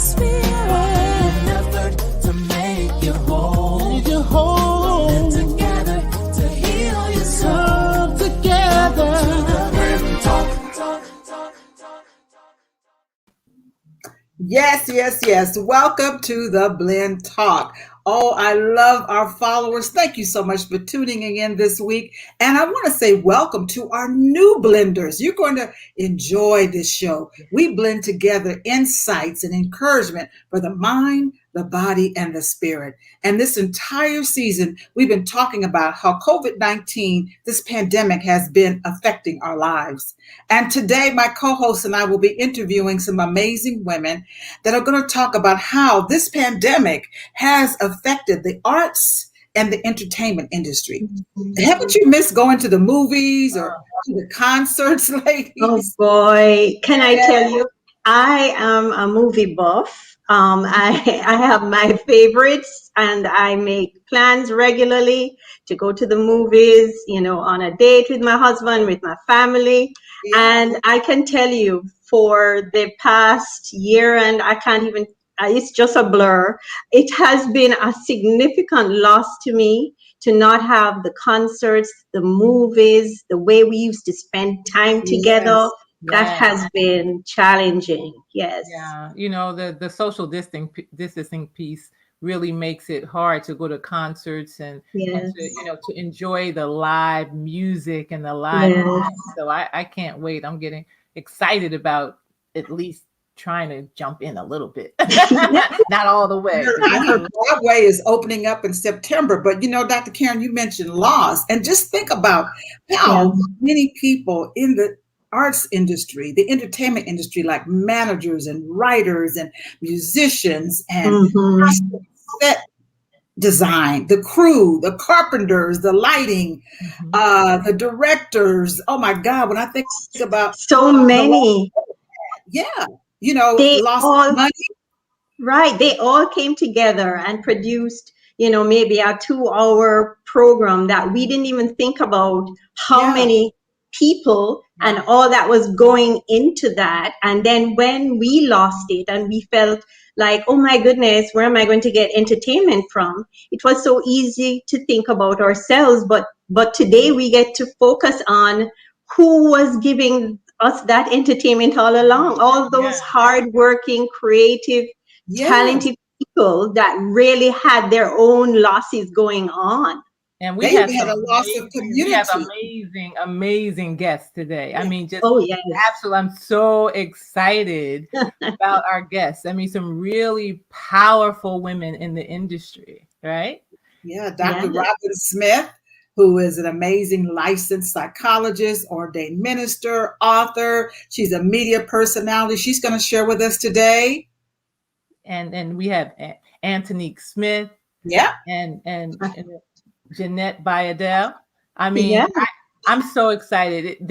Spirit. An effort to make you whole. Make you whole. And together to heal your soul. Come together. Yes, yes, yes. Welcome to the Blend Talk. Oh, I love our followers. Thank you so much for tuning in this week. And I want to say welcome to our new blenders. You're going to enjoy this show. We blend together insights and encouragement for the mind, the body, and the spirit. And this entire season, we've been talking about how COVID-19, this pandemic, has been affecting our lives. And today, my co-host and I will be interviewing some amazing women that are going to talk about how this pandemic has affected the arts and the entertainment industry. Haven't you missed going to the movies or to the concerts, ladies? Oh boy, can I tell you, I am a movie buff. I have my favorites and I make plans regularly to go to the movies, on a date with my husband, with my family. Yeah. And I can tell you for the past year, and I can't even, it's just a blur. It has been a significant loss to me to not have the concerts, the movies, the way we used to spend time together. That has been challenging. Yes. Yeah. The social distancing piece really makes it hard to go to concerts and to enjoy the live music and the live events. So I can't wait. I'm getting excited about at least trying to jump in a little bit. Not all the way. I heard Broadway is opening up in September, but Dr. Karen, you mentioned loss, and just think about how many people in the arts industry, the entertainment industry, like managers and writers and musicians and set design, the crew, the carpenters, the lighting, the directors. Oh my God, when I think about so many, they lost money. Right. They all came together and produced, maybe a 2-hour program that we didn't even think about how many people and all that was going into that. And then when we lost it and we felt like, oh my goodness, where am I going to get entertainment from? It was so easy to think about ourselves. But today we get to focus on who was giving us that entertainment all along. All those hardworking, creative, talented people that really had their own losses going on. And we had a loss of community. We have amazing guests today. I mean, just absolutely. I'm so excited about our guests. I mean, some really powerful women in the industry, right? Yeah, Dr. Robin Smith, who is an amazing licensed psychologist, ordained minister, author. She's a media personality. She's going to share with us today. And we have Antonique Smith. Yeah. And Jeanette Bayadel. I mean, I'm so excited.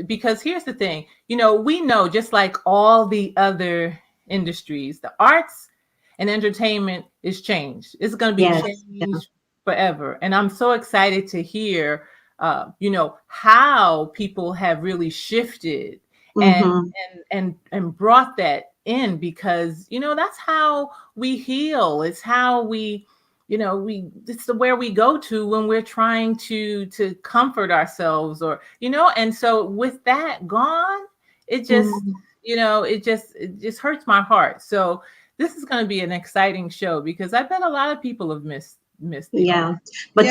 Because here's the thing, we know, just like all the other industries, the arts and entertainment is changed. It's going to be changed forever. And I'm so excited to hear, how people have really shifted and brought that in, because, that's how we heal. It's how we, it's where we go to when we're trying to comfort ourselves, or, and so with that gone, it just, it just hurts my heart. So this is going to be an exciting show, because I bet a lot of people have missed it. Yeah. But,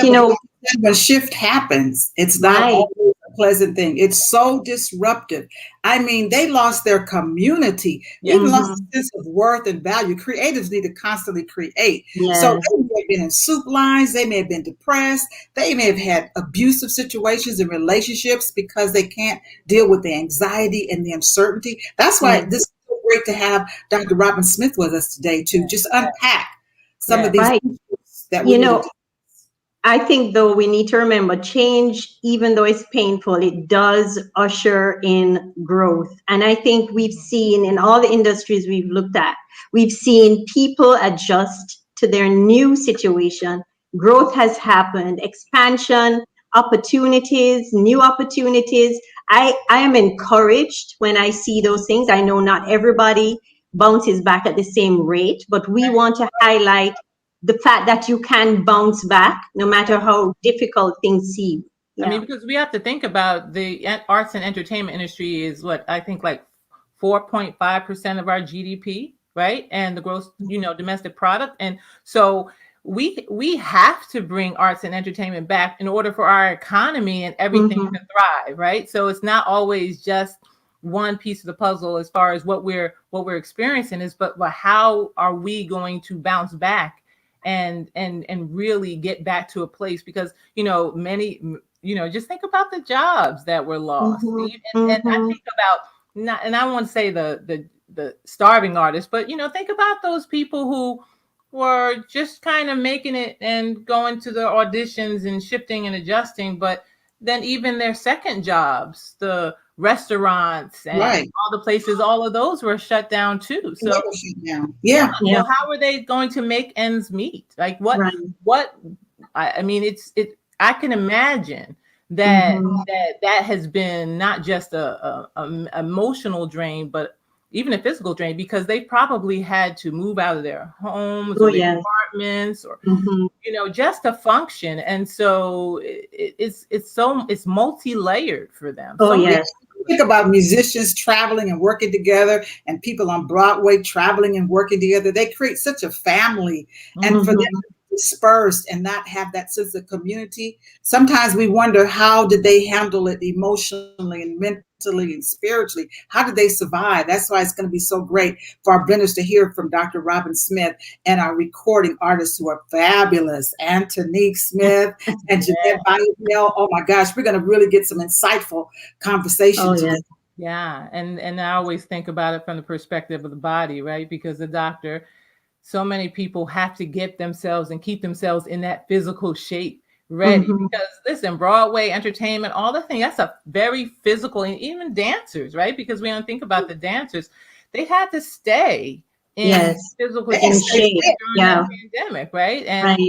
when shift happens, it's not always a pleasant thing. It's so disruptive. I mean, they lost their community. They lost a sense of worth and value. Creatives need to constantly create. Yes. So they may have been in soup lines. They may have been depressed. They may have had abusive situations in relationships because they can't deal with the anxiety and the uncertainty. That's why this is so great to have Dr. Robin Smith with us today to just unpack some of these issues that we I think, though, we need to remember change, even though it's painful, it does usher in growth. And I think we've seen in all the industries we've looked at, we've seen people adjust to their new situation. Growth has happened, expansion, opportunities, new opportunities. I am encouraged when I see those things. I know not everybody bounces back at the same rate, but we want to highlight the fact that you can bounce back no matter how difficult things seem. I mean, because we have to think about the arts and entertainment industry is what I think like 4.5% of our GDP, right? And the gross, domestic product. And so we have to bring arts and entertainment back in order for our economy and everything to thrive, right? So it's not always just one piece of the puzzle as far as what we're experiencing is, but how are we going to bounce back and really get back to a place? Because many, just think about the jobs that were lost, and I think about and I won't say the starving artists, but think about those people who were just kind of making it and going to the auditions and shifting and adjusting, but then even their second jobs, the restaurants and all the places, all of those were shut down too. So well, how are they going to make ends meet? Like what I mean, I can imagine that that has been not just a emotional drain, but even a physical drain, because they probably had to move out of their homes or their apartments or just to function. And so it's multi-layered for them. Think about musicians traveling and working together, and people on Broadway traveling and working together. They create such a family, and for them to be dispersed and not have that sense of community, sometimes we wonder, how did they handle it emotionally and mentally and spiritually? How did they survive? That's why it's going to be so great for our blenders to hear from Dr. Robin Smith and our recording artists who are fabulous, Antonique Smith and Jeanette Bayadelle. Oh my gosh, we're going to really get some insightful conversations. Yeah, and I always think about it from the perspective of the body, right? Because the doctor, so many people have to get themselves and keep themselves in that physical shape ready. Because listen, Broadway entertainment, all the things, that's a very physical, and even dancers, right? Because we don't think about the dancers, they had to stay in physical shape during the pandemic, right? And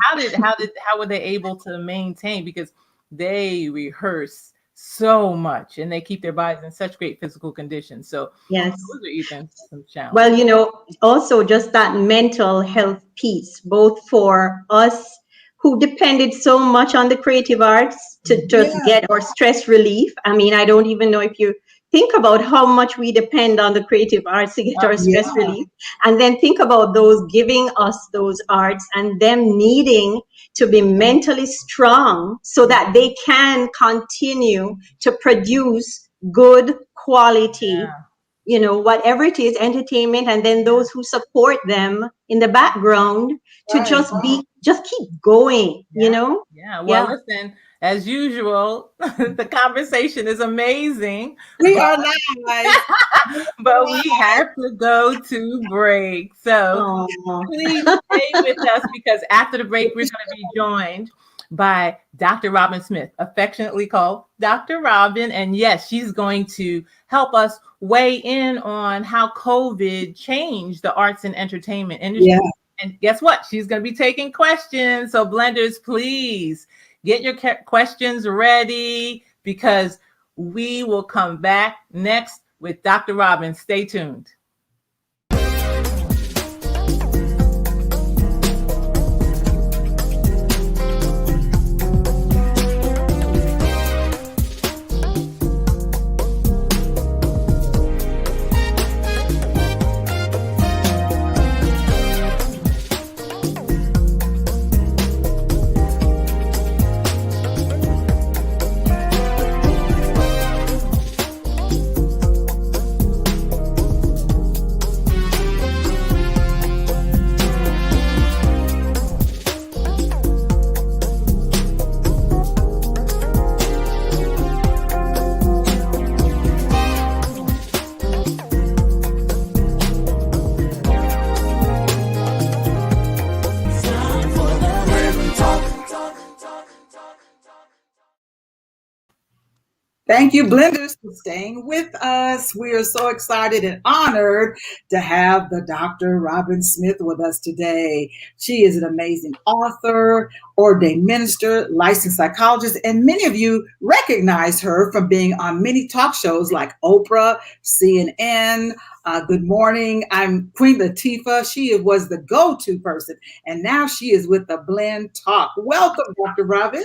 how were they able to maintain? Because they rehearse so much and they keep their bodies in such great physical condition. So those are even some challenges. Well, also just that mental health piece, both for us who depended so much on the creative arts to just get our stress relief. I mean, I don't even know if you think about how much we depend on the creative arts to get our stress relief. And then think about those giving us those arts and them needing to be mentally strong so that they can continue to produce good quality, whatever it is, entertainment, and then those who support them in the background to just keep going, Well, listen, as usual, the conversation is amazing. We are live. But we have to go to break. So please stay with us, because after the break, we're going to be joined by Dr. Robin Smith, affectionately called Dr. Robin. And yes, she's going to help us weigh in on how COVID changed the arts and entertainment industry. Yeah. And guess what? She's going to be taking questions. So blenders, please get your questions ready, because we will come back next with Dr. Robin. Stay tuned. Thank you, blenders, for staying with us. We are so excited and honored to have the Dr. Robin Smith with us today. She is an amazing author, ordained minister, licensed psychologist, and many of you recognize her from being on many talk shows like Oprah, CNN, Good morning. I'm Queen Latifah. She was the go-to person, and now she is with the Blend Talk. Welcome, Dr. Robin.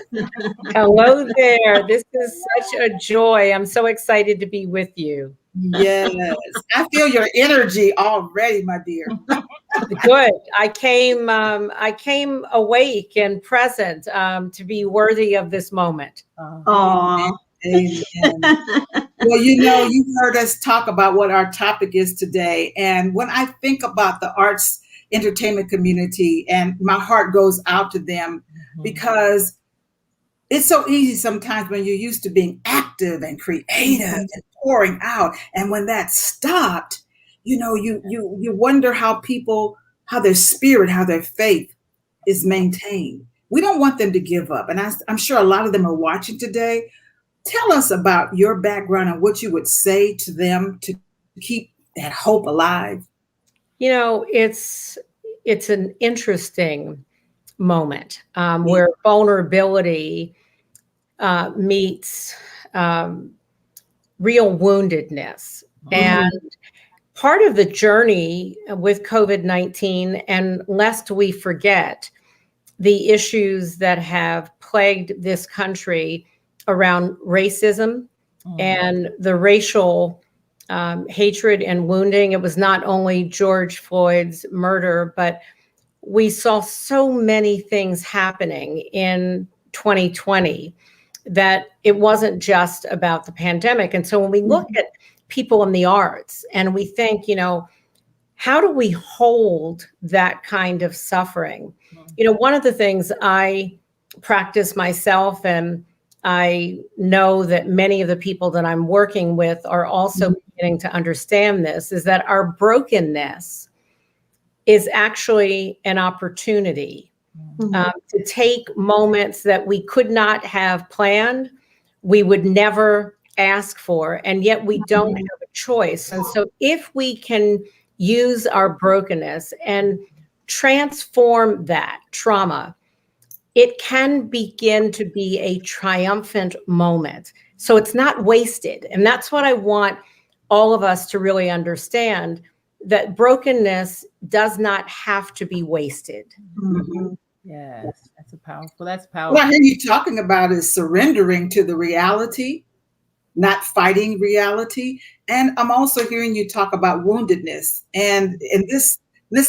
Hello there. This is such a joy. I'm so excited to be with you. Yes, I feel your energy already, my dear. Good. I came awake and present to be worthy of this moment. Oh. Amen. Well, you've heard us talk about what our topic is today. And when I think about the arts entertainment community, and my heart goes out to them because it's so easy sometimes when you're used to being active and creative and pouring out. And when that stopped, you wonder how their spirit, how their faith is maintained. We don't want them to give up. And I'm sure a lot of them are watching today. Tell us about your background and what you would say to them to keep that hope alive. It's an interesting moment where vulnerability meets real woundedness. And part of the journey with COVID-19, and lest we forget the issues that have plagued this country around racism and the racial hatred and wounding. It was not only George Floyd's murder, but we saw so many things happening in 2020 that it wasn't just about the pandemic. And so when we look at people in the arts and we think, how do we hold that kind of suffering? One of the things I practice myself, and I know that many of the people that I'm working with are also beginning to understand this, is that our brokenness is actually an opportunity to take moments that we could not have planned, we would never ask for, and yet we don't have a choice. And so if we can use our brokenness and transform that trauma, it can begin to be a triumphant moment. So it's not wasted. And that's what I want all of us to really understand, that brokenness does not have to be wasted. Yes, that's powerful. What I hear you talking about is surrendering to the reality, not fighting reality. And I'm also hearing you talk about woundedness. And in this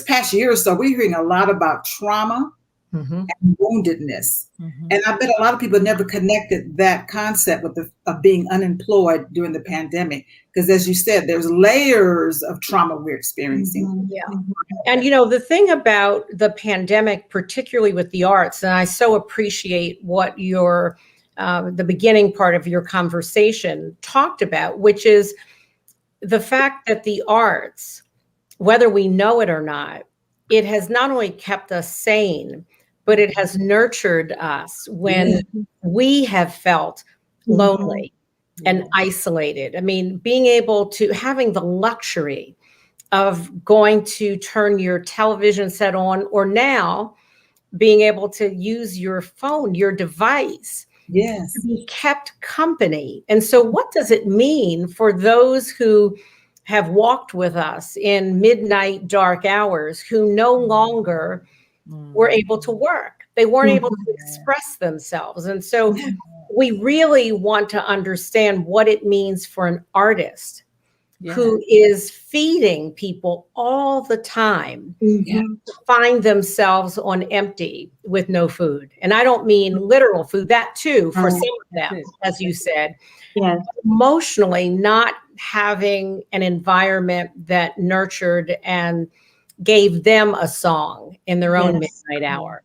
past year or so, we're hearing a lot about trauma and woundedness. And I bet a lot of people never connected that concept with of being unemployed during the pandemic. Because as you said, there's layers of trauma we're experiencing. And the thing about the pandemic, particularly with the arts, and I so appreciate what the beginning part of your conversation talked about, which is the fact that the arts, whether we know it or not, it has not only kept us sane, but it has nurtured us when we have felt lonely and isolated. I mean, being able to, having the luxury of going to turn your television set on, or now being able to use your phone, your device, to be kept company. And so what does it mean for those who have walked with us in midnight dark hours, who no longer were able to work? They weren't able to express themselves. And so we really want to understand what it means for an artist who is feeding people all the time to find themselves on empty with no food. And I don't mean literal food, that too, for some of them, as you said. Emotionally not having an environment that nurtured and gave them a song in their own midnight hour.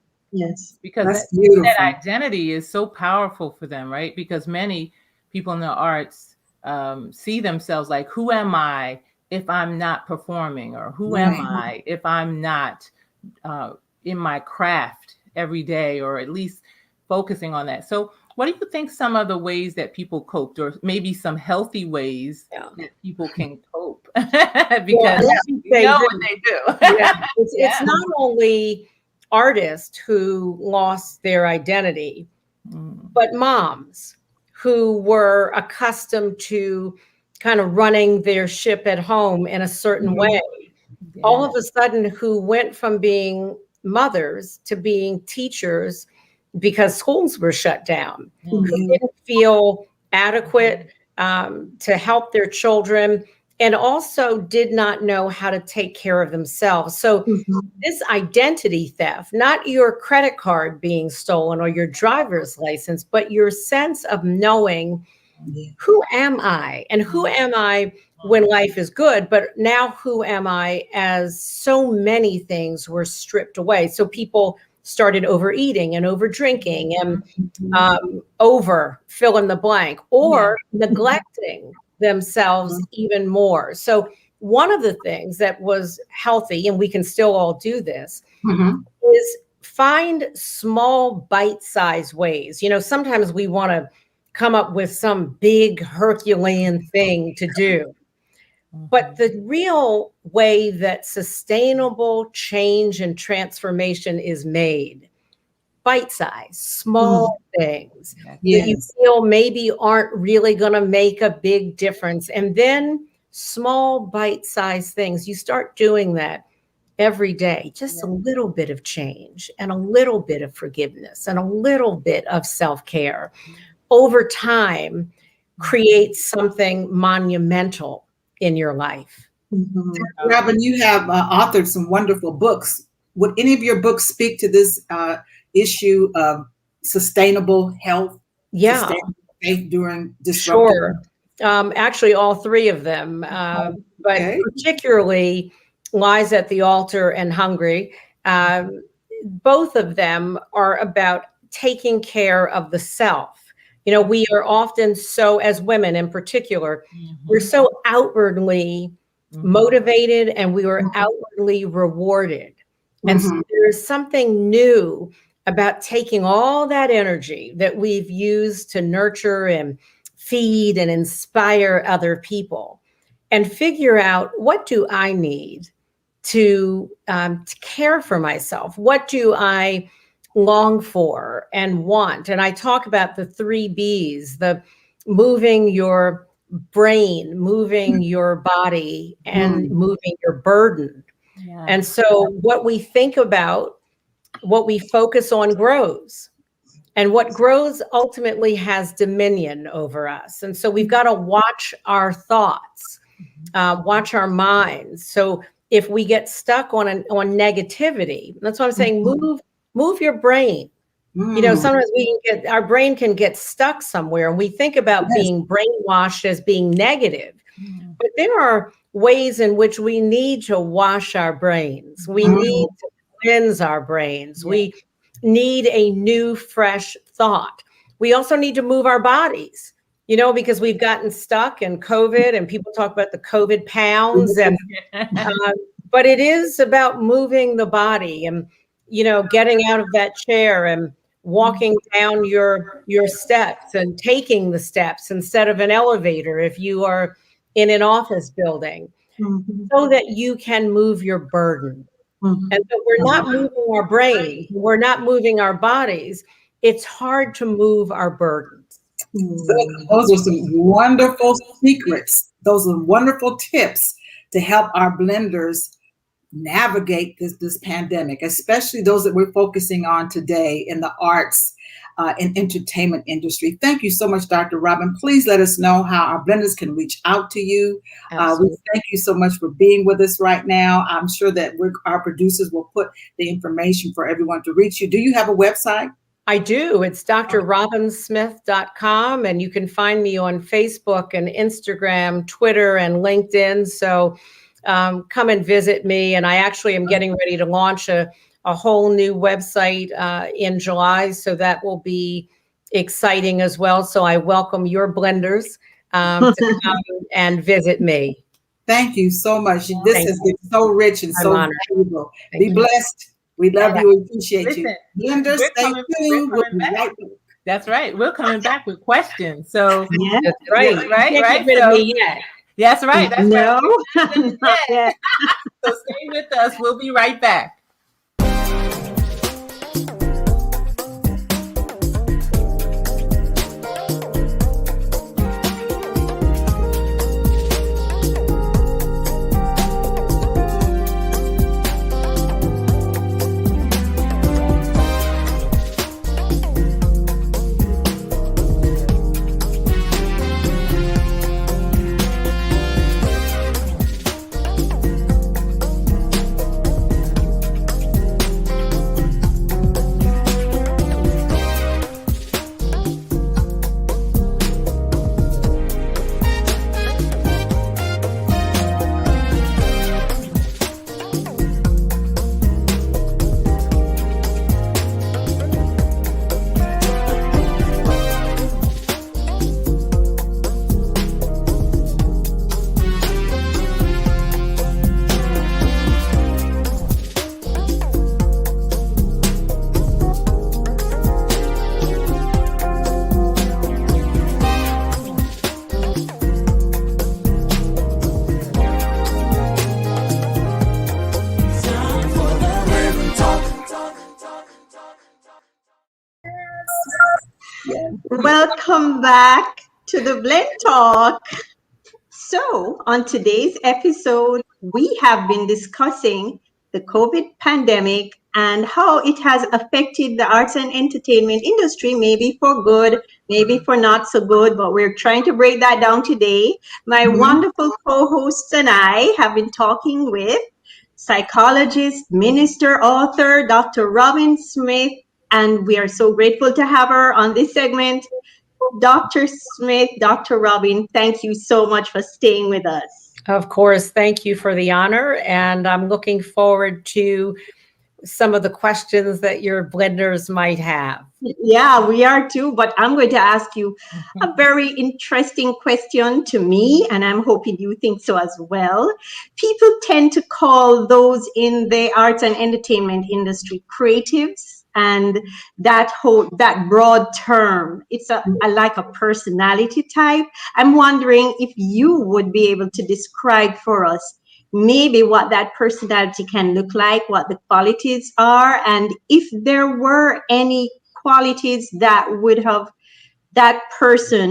Because that identity is so powerful for them, right? Because many people in the arts see themselves like, who am I if I'm not performing? Or who am I if I'm not in my craft every day, or at least focusing on that? So what do you think some of the ways that people coped, or maybe some healthy ways that people can cope? Because you know what they do. It's not only artists who lost their identity, but moms who were accustomed to kind of running their ship at home in a certain way, all of a sudden who went from being mothers to being teachers because schools were shut down, who didn't feel adequate to help their children, and also did not know how to take care of themselves. So this identity theft, not your credit card being stolen or your driver's license, but your sense of knowing, who am I? And who am I when life is good? But now who am I as so many things were stripped away? So people started overeating and over drinking and over fill in the blank, or neglecting themselves even more. So one of the things that was healthy, and we can still all do this, is find small bite-sized ways. You know, sometimes we want to come up with some big Herculean thing to do. But the real way that sustainable change and transformation is made, bite-sized, small things that you feel maybe aren't really going to make a big difference. And then small bite-sized things, you start doing that every day, just a little bit of change and a little bit of forgiveness and a little bit of self-care over time creates something monumental in your life. Robin, you have authored some wonderful books. Would any of your books speak to this issue of sustainable health? Sustainable faith during disruption? Sure. Actually, all three of them, but particularly Lies at the Altar and Hungry. Both of them are about taking care of the self. You know, we are often so, as women in particular, we're so outwardly motivated and we were outwardly rewarded. And so there's something new about taking all that energy that we've used to nurture and feed and inspire other people and figure out, what do I need to care for myself? What do I long for and want? And I talk about the 3 B's, the moving your brain, moving your body, and moving your burden. And so what we think about, what we focus on grows. And what grows ultimately has dominion over us. And so we've got to watch our thoughts, watch our minds. So if we get stuck on negativity, that's what I'm saying, move your brain. You know, sometimes our brain can get stuck somewhere, and we think about being brainwashed as being negative. But there are ways in which we need to wash our brains. We need to cleanse our brains. We need a new, fresh thought. We also need to move our bodies, you know, because we've gotten stuck in COVID, and people talk about the COVID pounds. And but it is about moving the body and, you know, getting out of that chair and walking down your steps and taking the steps instead of an elevator if you are in an office building, so that you can move your burden. And so we're not moving our brain, we're not moving our bodies. It's hard to move our burdens. Those are some wonderful secrets. Those are wonderful tips to help our blenders navigate this pandemic, especially those that we're focusing on today in the arts and entertainment industry. Thank you so much, Dr. Robin. Please let us know how our blenders can reach out to you. We thank you so much for being with us right now. I'm sure that our producers will put the information for everyone to reach you. Do you have a website? I do. It's drrobinsmith.com, and you can find me on Facebook and Instagram, Twitter, and LinkedIn. So come and visit me. And I actually am getting ready to launch a whole new website in July. So that will be exciting as well. So I welcome your blenders to come and visit me. Thank you so much. This has been so rich and so valuable. Be blessed. We love you and appreciate you. Blenders, stay tuned. We'll be right back. That's right. We're coming back with questions. So that's right. Right. That's right. That's no, right. Not yet. So stay with us. We'll be right back. Welcome back to the Blend Talk. So, on today's episode, we have been discussing the COVID pandemic and how it has affected the arts and entertainment industry, maybe for good, maybe for not so good, but we're trying to break that down today. My wonderful co-hosts and I have been talking with psychologist, minister, author, Dr. Robin Smith, and we are so grateful to have her on this segment. Dr. Smith, Dr. Robin, thank you so much for staying with us. Of course, thank you for the honor. And I'm looking forward to some of the questions that your blenders might have. Yeah, we are too, but I'm going to ask you a very interesting question to me, and I'm hoping you think so as well. People tend to call those in the arts and entertainment industry creatives. And that broad term, it's like a personality type. I'm wondering if you would be able to describe for us maybe what that personality can look like, what the qualities are, and if there were any qualities that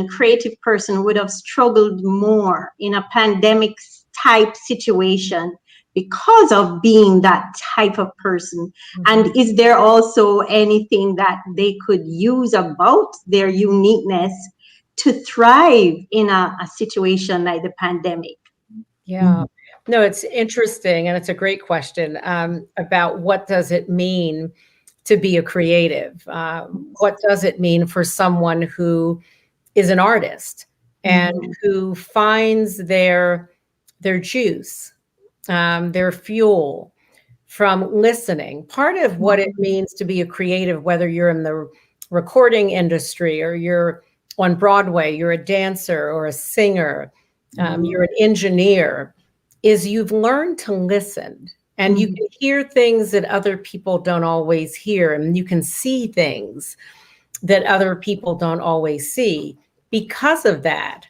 creative person would have struggled more in a pandemic type situation because of being that type of person. And is there also anything that they could use about their uniqueness to thrive in a situation like the pandemic? Yeah, no, it's interesting. And it's a great question about what does it mean to be a creative? What does it mean for someone who is an artist and who finds their juice, their fuel from listening? Part of what it means to be a creative, whether you're in the recording industry or you're on Broadway, you're a dancer or a singer, you're an engineer, is you've learned to listen. And you can hear things that other people don't always hear, and you can see things that other people don't always see because of that.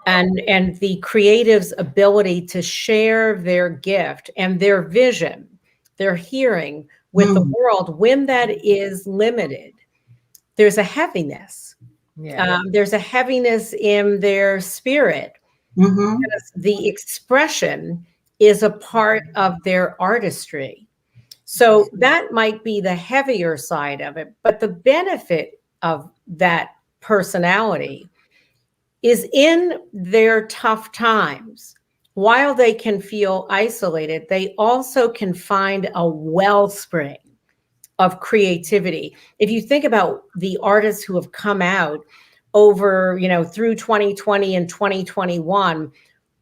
And the creative's ability to share their gift and their vision, their hearing with the world, when that is limited, there's a heaviness. There's a heaviness in their spirit. The expression is a part of their artistry. So that might be the heavier side of it, but the benefit of that personality is in their tough times. While they can feel isolated, they also can find a wellspring of creativity. If you think about the artists who have come out over, through 2020 and 2021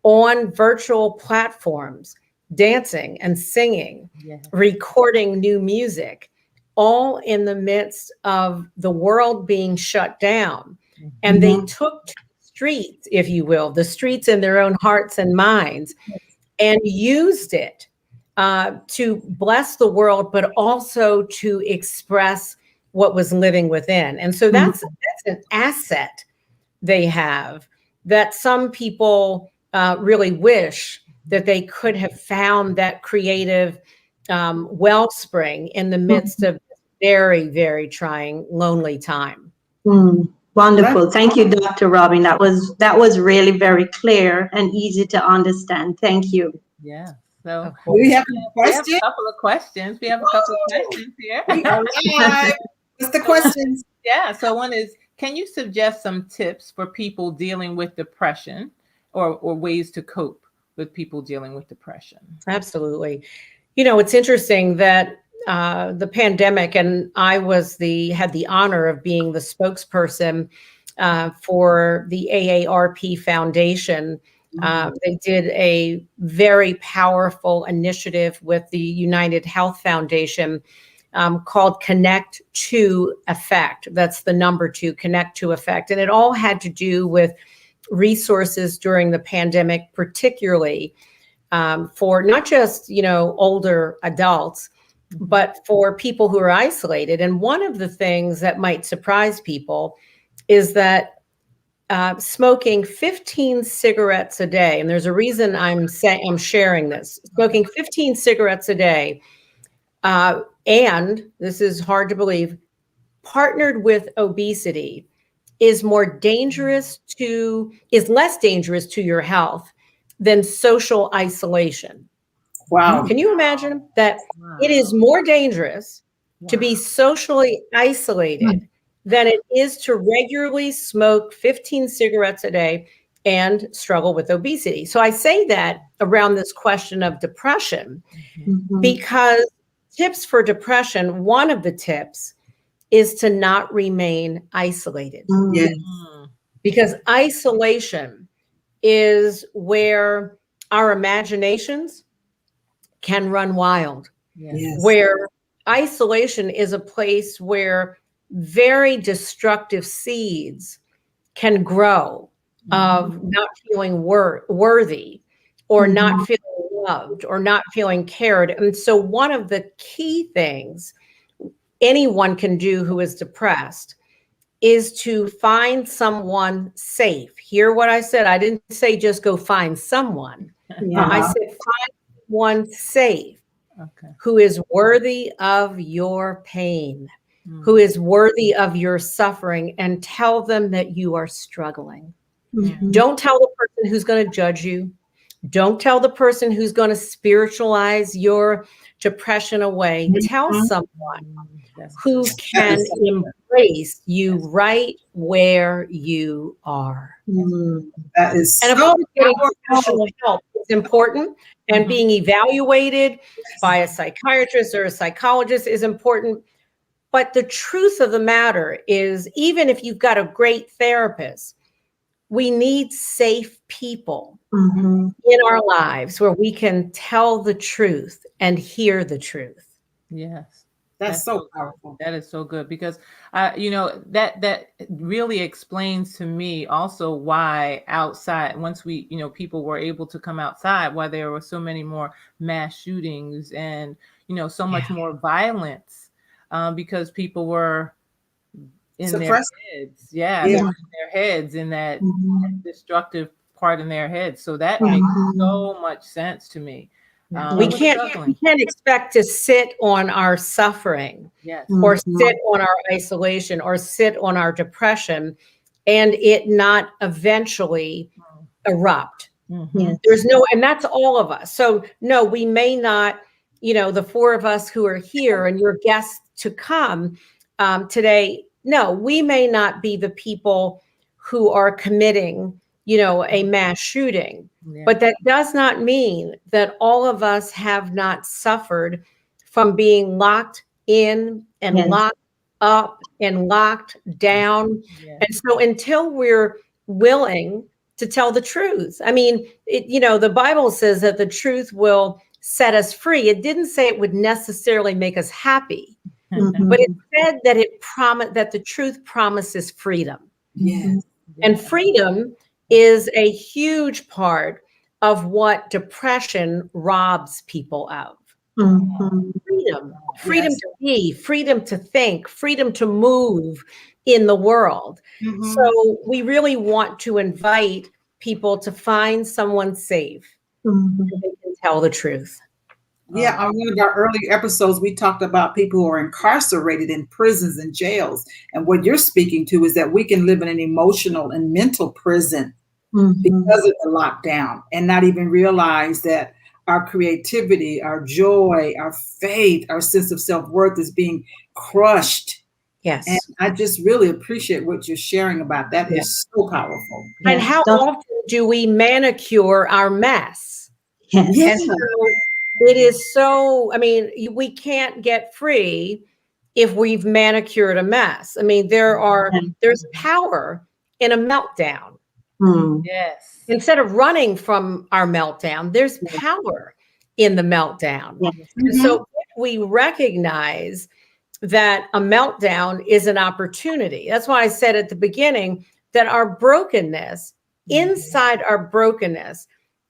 on virtual platforms, dancing and singing, recording new music, all in the midst of the world being shut down. And they took to the streets, if you will, the streets in their own hearts and minds, and used it to bless the world, but also to express what was living within. And so that's an asset they have that some people really wish that they could have found that creative wellspring in the midst of this very, very trying, lonely time. Wonderful. Thank you, Dr. Robin. That was really very clear and easy to understand. Thank you. Yeah. So we have a couple of questions. We have a couple of questions here. We are live. What's the questions? Yeah. So one is, can you suggest some tips for people dealing with depression or ways to cope with people dealing with depression? Absolutely. It's interesting that the pandemic, and I had the honor of being the spokesperson for the AARP Foundation. They did a very powerful initiative with the United Health Foundation called Connect to Effect. That's the number 2, Connect to Effect. And it all had to do with resources during the pandemic, particularly for not just, older adults, but for people who are isolated. And one of the things that might surprise people is that smoking 15 cigarettes a day, and there's a reason I'm sharing this, smoking 15 cigarettes a day, and this is hard to believe, partnered with obesity, is less dangerous to your health than social isolation. Wow. Can you imagine that it is more dangerous to be socially isolated than it is to regularly smoke 15 cigarettes a day and struggle with obesity? So I say that around this question of depression, because tips for depression, one of the tips is to not remain isolated. Yes. Because isolation is where our imaginations can run wild. Yes. Where isolation is a place where very destructive seeds can grow of not feeling worthy or not feeling loved or not feeling cared. And so one of the key things anyone can do who is depressed is to find someone safe. Hear what I said. I didn't say just go find someone. I said find one safe who is worthy of your pain, who is worthy of your suffering, and tell them that you are struggling. Don't tell the person who's going to judge you. Don't tell the person who's going to spiritualize your depression away. Tell someone who can embrace you right where you are. That is And of so course, getting professional help is important, and being evaluated by a psychiatrist or a psychologist is important. But the truth of the matter is, even if you've got a great therapist, we need safe people in our lives where we can tell the truth and hear the truth. Yes. That's so powerful. That is so good, because that really explains to me also why outside, once we, people were able to come outside, why there were so many more mass shootings and, so much more violence, because people were in Suppressed. their heads. They were in their heads, in that destructive part in their heads. So that makes so much sense to me. We can't expect to sit on our suffering or sit on our isolation or sit on our depression and it not eventually erupt. There's no, and that's all of us. So no, we may not, the four of us who are here and your guests to come today, no, we may not be the people who are committing, a mass shooting. But that does not mean that all of us have not suffered from being locked in and locked up and locked down. And so until we're willing to tell the truth, I mean, the Bible says that the truth will set us free. It didn't say it would necessarily make us happy, but it said that that the truth promises freedom. And freedom is a huge part of what depression robs people of. Freedom to be, freedom to think, freedom to move in the world. So we really want to invite people to find someone safe so they can tell the truth. Yeah, on one of our early episodes, we talked about people who are incarcerated in prisons and jails. And what you're speaking to is that we can live in an emotional and mental prison because of the lockdown and not even realize that our creativity, our joy, our faith, our sense of self-worth is being crushed. Yes. And I just really appreciate what you're sharing about that. Is so powerful. And how often do we manicure our mess? And so it is so, I mean, we can't get free if we've manicured a mess. I mean, there's power in a meltdown. Yes. Instead of running from our meltdown, there's power in the meltdown. And so if we recognize that a meltdown is an opportunity, that's why I said at the beginning that our brokenness, inside our brokenness,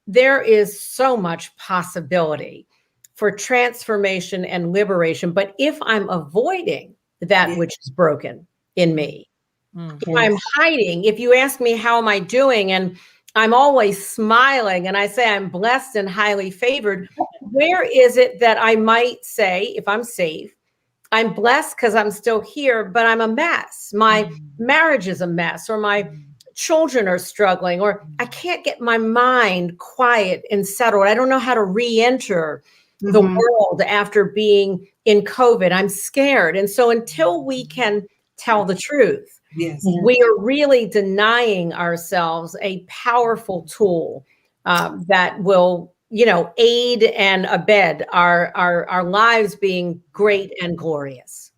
there is so much possibility for transformation and liberation. But if I'm avoiding that which is broken in me, if I'm hiding, if you ask me, how am I doing? And I'm always smiling and I say, I'm blessed and highly favored. Where is it that I might say, if I'm safe, I'm blessed because I'm still here, but I'm a mess. My marriage is a mess, or my children are struggling, or I can't get my mind quiet and settled. I don't know how to re-enter the world after being in COVID. I'm scared. And so until we can tell the truth, Yes. we are really denying ourselves a powerful tool that will, aid and abet our lives being great and glorious.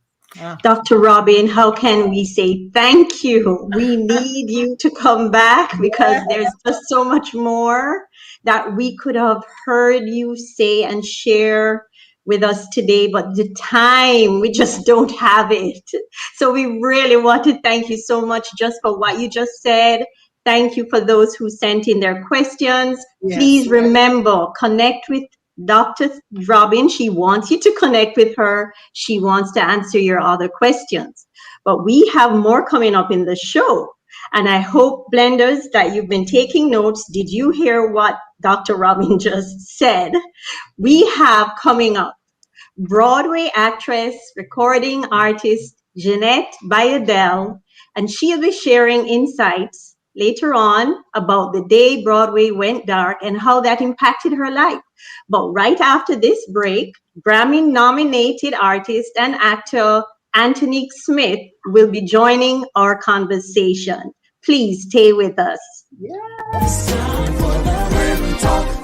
Dr. Robin, how can we say thank you? We need you to come back because there's just so much more that we could have heard you say and share with us today, but the time, we just don't have it. So we really want to thank you so much just for what you just said. Thank you for those who sent in their questions. Yes. Please remember, connect with Dr. Robin. She wants you to connect with her. She wants to answer your other questions. But we have more coming up in the show. And I hope, Blenders, that you've been taking notes. Did you hear what Dr. Robin just said? We have coming up Broadway actress, recording artist, Jeanette Bayadelle, and she'll be sharing insights later on about the day Broadway went dark and how that impacted her life. But right after this break, Grammy-nominated artist and actor Antonique Smith will be joining our conversation. Please stay with us. It's time for the Blim Talk.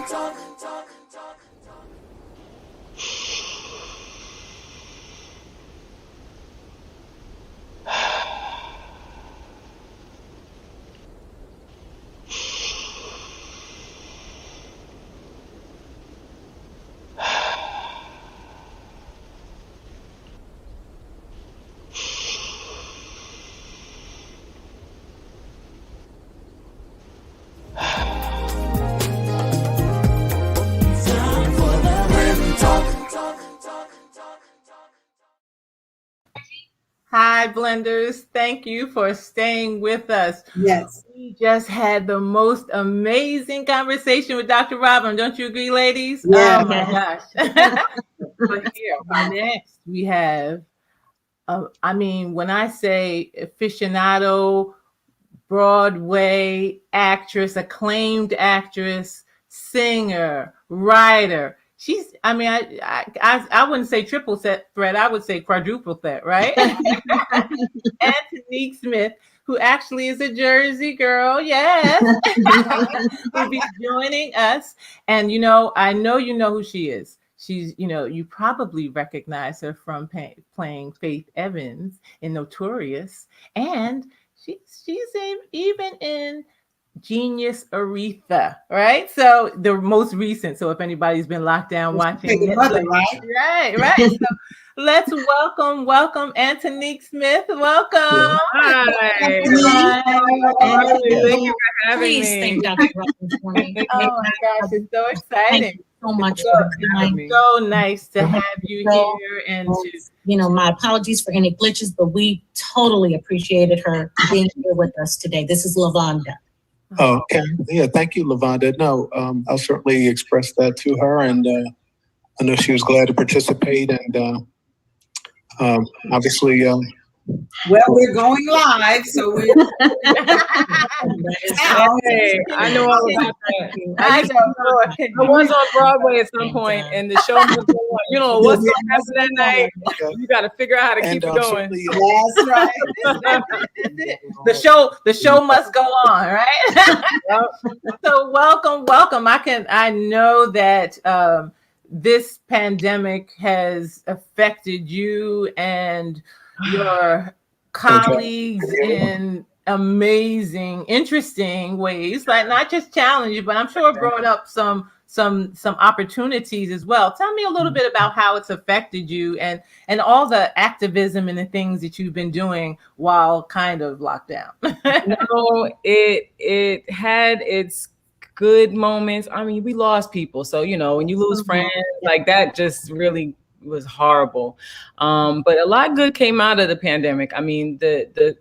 Hi, Blenders. Thank you for staying with us. Yes. We just had the most amazing conversation with Dr. Robin. Don't you agree, ladies? Yeah. Oh, my gosh. But here, next, we have, when I say aficionado, Broadway actress, acclaimed actress, singer, writer. She's, I wouldn't say triple threat, I would say quadruple threat, right? Antonique Smith, who actually is a Jersey girl, yes, will be joining us. And, I know you know who she is. She's, you probably recognize her from playing Faith Evans in Notorious. And she's even in Genius Aretha, right? So the most recent. So if anybody's been locked down watching it, right. So let's welcome Antonique Smith. Welcome. Hi. Thank you for having me. Thank Dr. Robin for me. Oh my gosh, it's so exciting. Thank you so much So, for having me. so nice to have you here and to my apologies for any glitches, but we totally appreciated her being here with us today. This is LaVonda. Oh, okay. Yeah, thank you, LaVonda. No, I'll certainly express that to her, and I know she was glad to participate, and obviously. Well, we're going live, so we're. Hey, I know all about that. I was on Broadway at some point, and the show was going on. What's going to happen that night? Okay. You got to figure out how to keep it going. That's right. the show must go on, right? So welcome. I know that this pandemic has affected you and your colleagues in amazing, interesting ways, like not just challenging, but I'm sure brought up some opportunities as well. Tell me a little bit about how it's affected you and all the activism and the things that you've been doing while kind of locked down. No, it had its good moments. I mean, we lost people, so when you lose friends like that, just really was horrible. But a lot good came out of the pandemic. I mean, the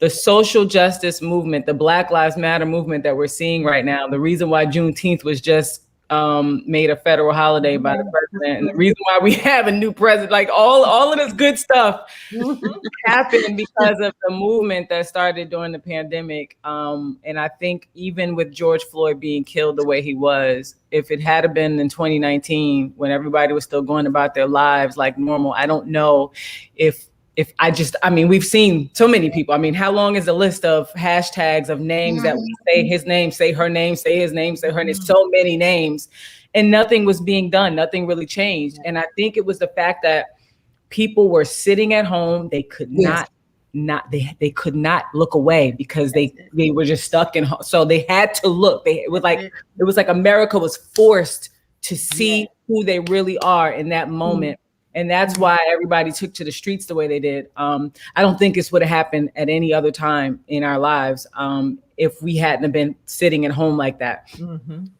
social justice movement, the Black Lives Matter movement that we're seeing right now, the reason why Juneteenth was just made a federal holiday by the president. And the reason why we have a new president, like all of this good stuff happened because of the movement that started during the pandemic. And I think even with George Floyd being killed the way he was, if it had been in 2019, when everybody was still going about their lives like normal, I don't know if we've seen so many people. I mean, how long is the list of hashtags of names that we say his name, say her name, say his name, say her name, so many names, and nothing was being done. Nothing really changed. And I think it was the fact that people were sitting at home. They could they could not look away because they were just stuck in home. So they had to look. It was like America was forced to see who they really are in that moment. And that's why everybody took to the streets the way they did. I don't think this would have happened at any other time in our lives if we hadn't have been sitting at home like that.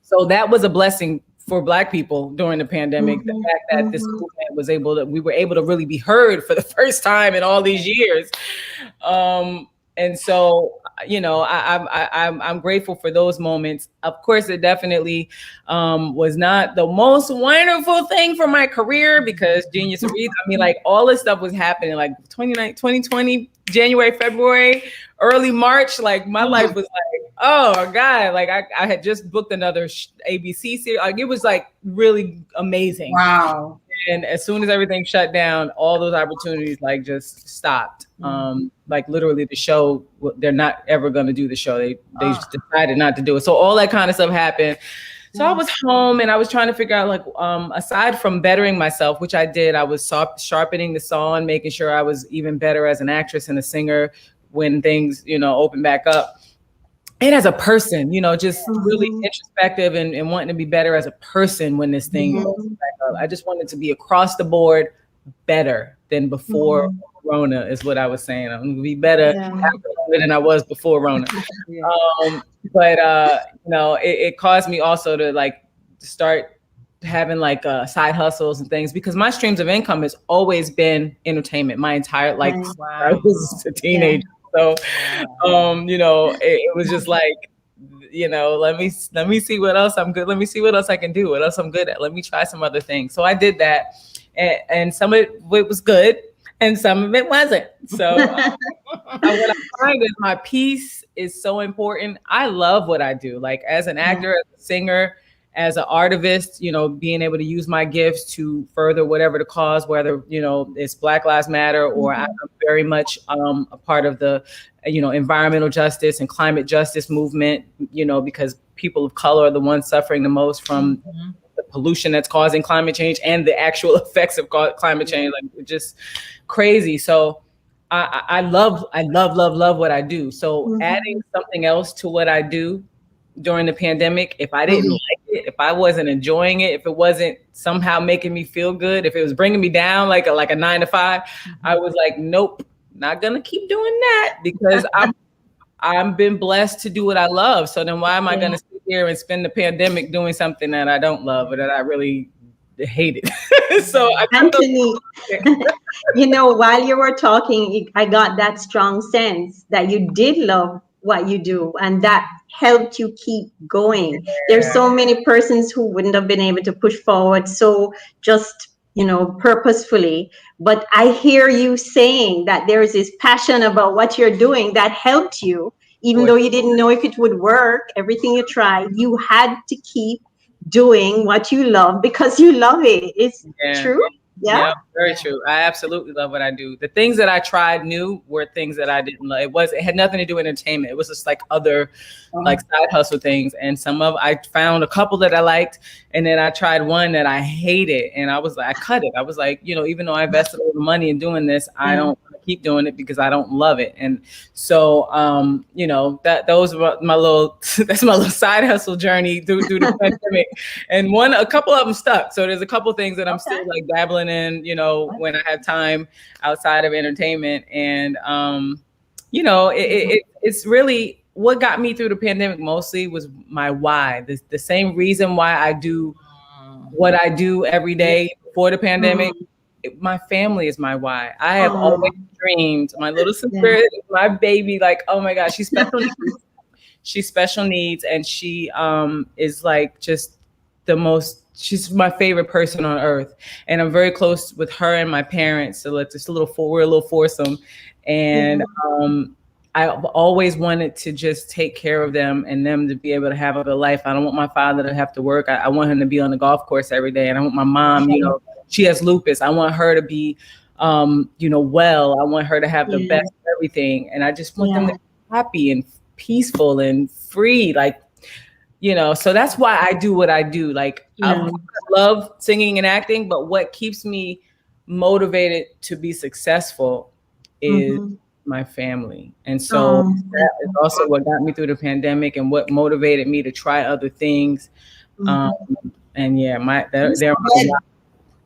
So that was a blessing for Black people during the pandemic. The fact that this movement we were able to really be heard for the first time in all these years. And so, you know, I'm grateful for those moments. Of course, it definitely was not the most wonderful thing for my career because Genius Aretha, I mean, like all this stuff was happening like 2020, January, February, early March. Like my life was like, oh God, like I had just booked another ABC series. Like it was like really amazing. Wow. And as soon as everything shut down, all those opportunities like just stopped. Like literally the show, they're not ever going to do the show. They just decided not to do it. So all that kind of stuff happened. So I was home and I was trying to figure out like, aside from bettering myself, which I did, I was sharpening the saw and making sure I was even better as an actress and a singer when things, you know, opened back up. And as a person, you know, just really introspective and wanting to be better as a person when this thing goes back up. I just wanted to be across the board better than before Rona is what I was saying. I'm going to be better after than I was before Rona. But you know, it caused me also to like start having like side hustles and things because my streams of income has always been entertainment my entire life. I was a teenager. So, you know, it was just like, you know, let me see what else I'm good. Let me see what else I can do. What else I'm good at. Let me try some other things. So I did that, and some of it was good, and some of it wasn't. So what I find is my peace is so important. I love what I do. Like as an actor, as a singer, as an artivist, you know, being able to use my gifts to further whatever the cause, whether, you know, it's Black Lives Matter or I'm very much a part of the, you know, environmental justice and climate justice movement, you know, because people of color are the ones suffering the most from the pollution that's causing climate change and the actual effects of climate change, like just crazy. So I love what I do. So adding something else to what I do during the pandemic, if I didn't like it, if I wasn't enjoying it, if it wasn't somehow making me feel good, if it was bringing me down like a 9 to 5, I was like, nope, not gonna keep doing that because I'm been blessed to do what I love. So then why am I gonna sit here and spend the pandemic doing something that I don't love or that I really hated? So Anthony, you know, while you were talking, I got that strong sense that you did love what you do, and that helped you keep going. There's so many persons who wouldn't have been able to push forward so just, you know, purposefully. But I hear you saying that there's this passion about what you're doing that helped you, even though you didn't know if it would work. Everything you tried, you had to keep doing what you love because you love it. It's true. Yeah, very true. I absolutely love what I do. The things that I tried new were things that I didn't love. It had nothing to do with entertainment. It was just like other like side hustle things. And I found a couple that I liked, and then I tried one that I hated, and I cut it. I was like, you know, even though I invested a little money in doing this, I don't want to keep doing it because I don't love it. And so, you know, those were my little side hustle journey through the pandemic. And a couple of them stuck. So there's a couple things that I'm still like dabbling in, you know, when I have time outside of entertainment. And, you know, it's really what got me through the pandemic mostly was my why. The same reason why I do what I do every day before the pandemic. My family is my why. I have always dreamed. My little sister is my baby. Like, oh my gosh, she's special needs. She's special needs, and she is like just she's my favorite person on earth. And I'm very close with her and my parents. So like we're a little foursome. And I've always wanted to just take care of them and them to be able to have a good life. I don't want my father to have to work. I want him to be on the golf course every day. And I want my mom, you know, she has lupus. I want her to be, well. I want her to have the best of everything. And I just want them to be happy and peaceful and free. Like, you know, so that's why I do what I do. Like, I love singing and acting, but what keeps me motivated to be successful is my family. And so that is also what got me through the pandemic and what motivated me to try other things. And yeah,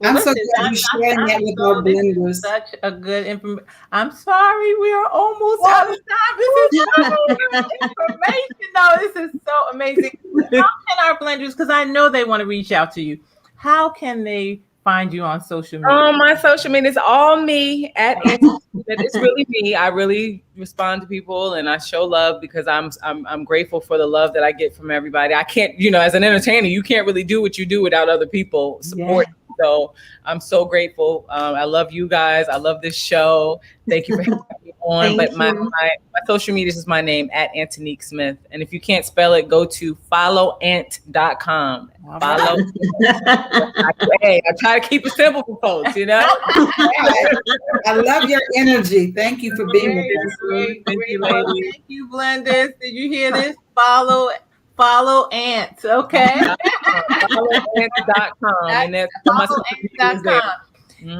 I'm so glad you're sharing that with our blenders. Such a good information. I'm sorry, we are almost out of time. This is so good information. No, this is so amazing. How can our blenders, because I know they want to reach out to you, how can they find you on social media? My social media is all me at Auntie. It's really me. I really respond to people and I show love because I'm grateful for the love that I get from everybody. I can't, you know, as an entertainer, you can't really do what you do without other people support. So I'm so grateful. I love you guys. I love this show. Thank you for having me on. But my social media is my name at Antonique Smith. And if you can't spell it, go to followant.com. Follow. Hey, I try to keep it simple for folks, you know? I love your energy. Thank you for being with us. Thank you, ladies. Thank you, blenders. Did you hear this? Follow Ant, okay? Followant.com. And that's followant.com.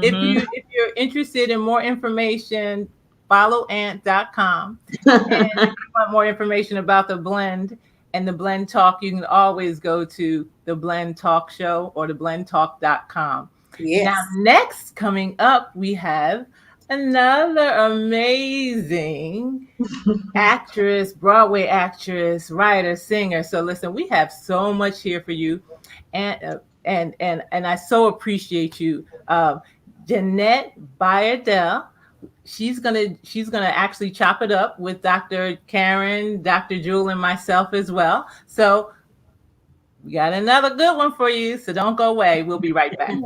If you're interested in more information, followant.com. And if you want more information about the blend and the Blend Talk, you can always go to the Blend Talk Show or the blendtalk.com. Yes. Now, next coming up, we have another amazing actress, Broadway actress, writer, singer. So listen, we have so much here for you, and I so appreciate you, Jeanette Bayardelle. She's gonna actually chop it up with Dr. Karen, Dr. Jewel, and myself as well. So we got another good one for you. So don't go away. We'll be right back.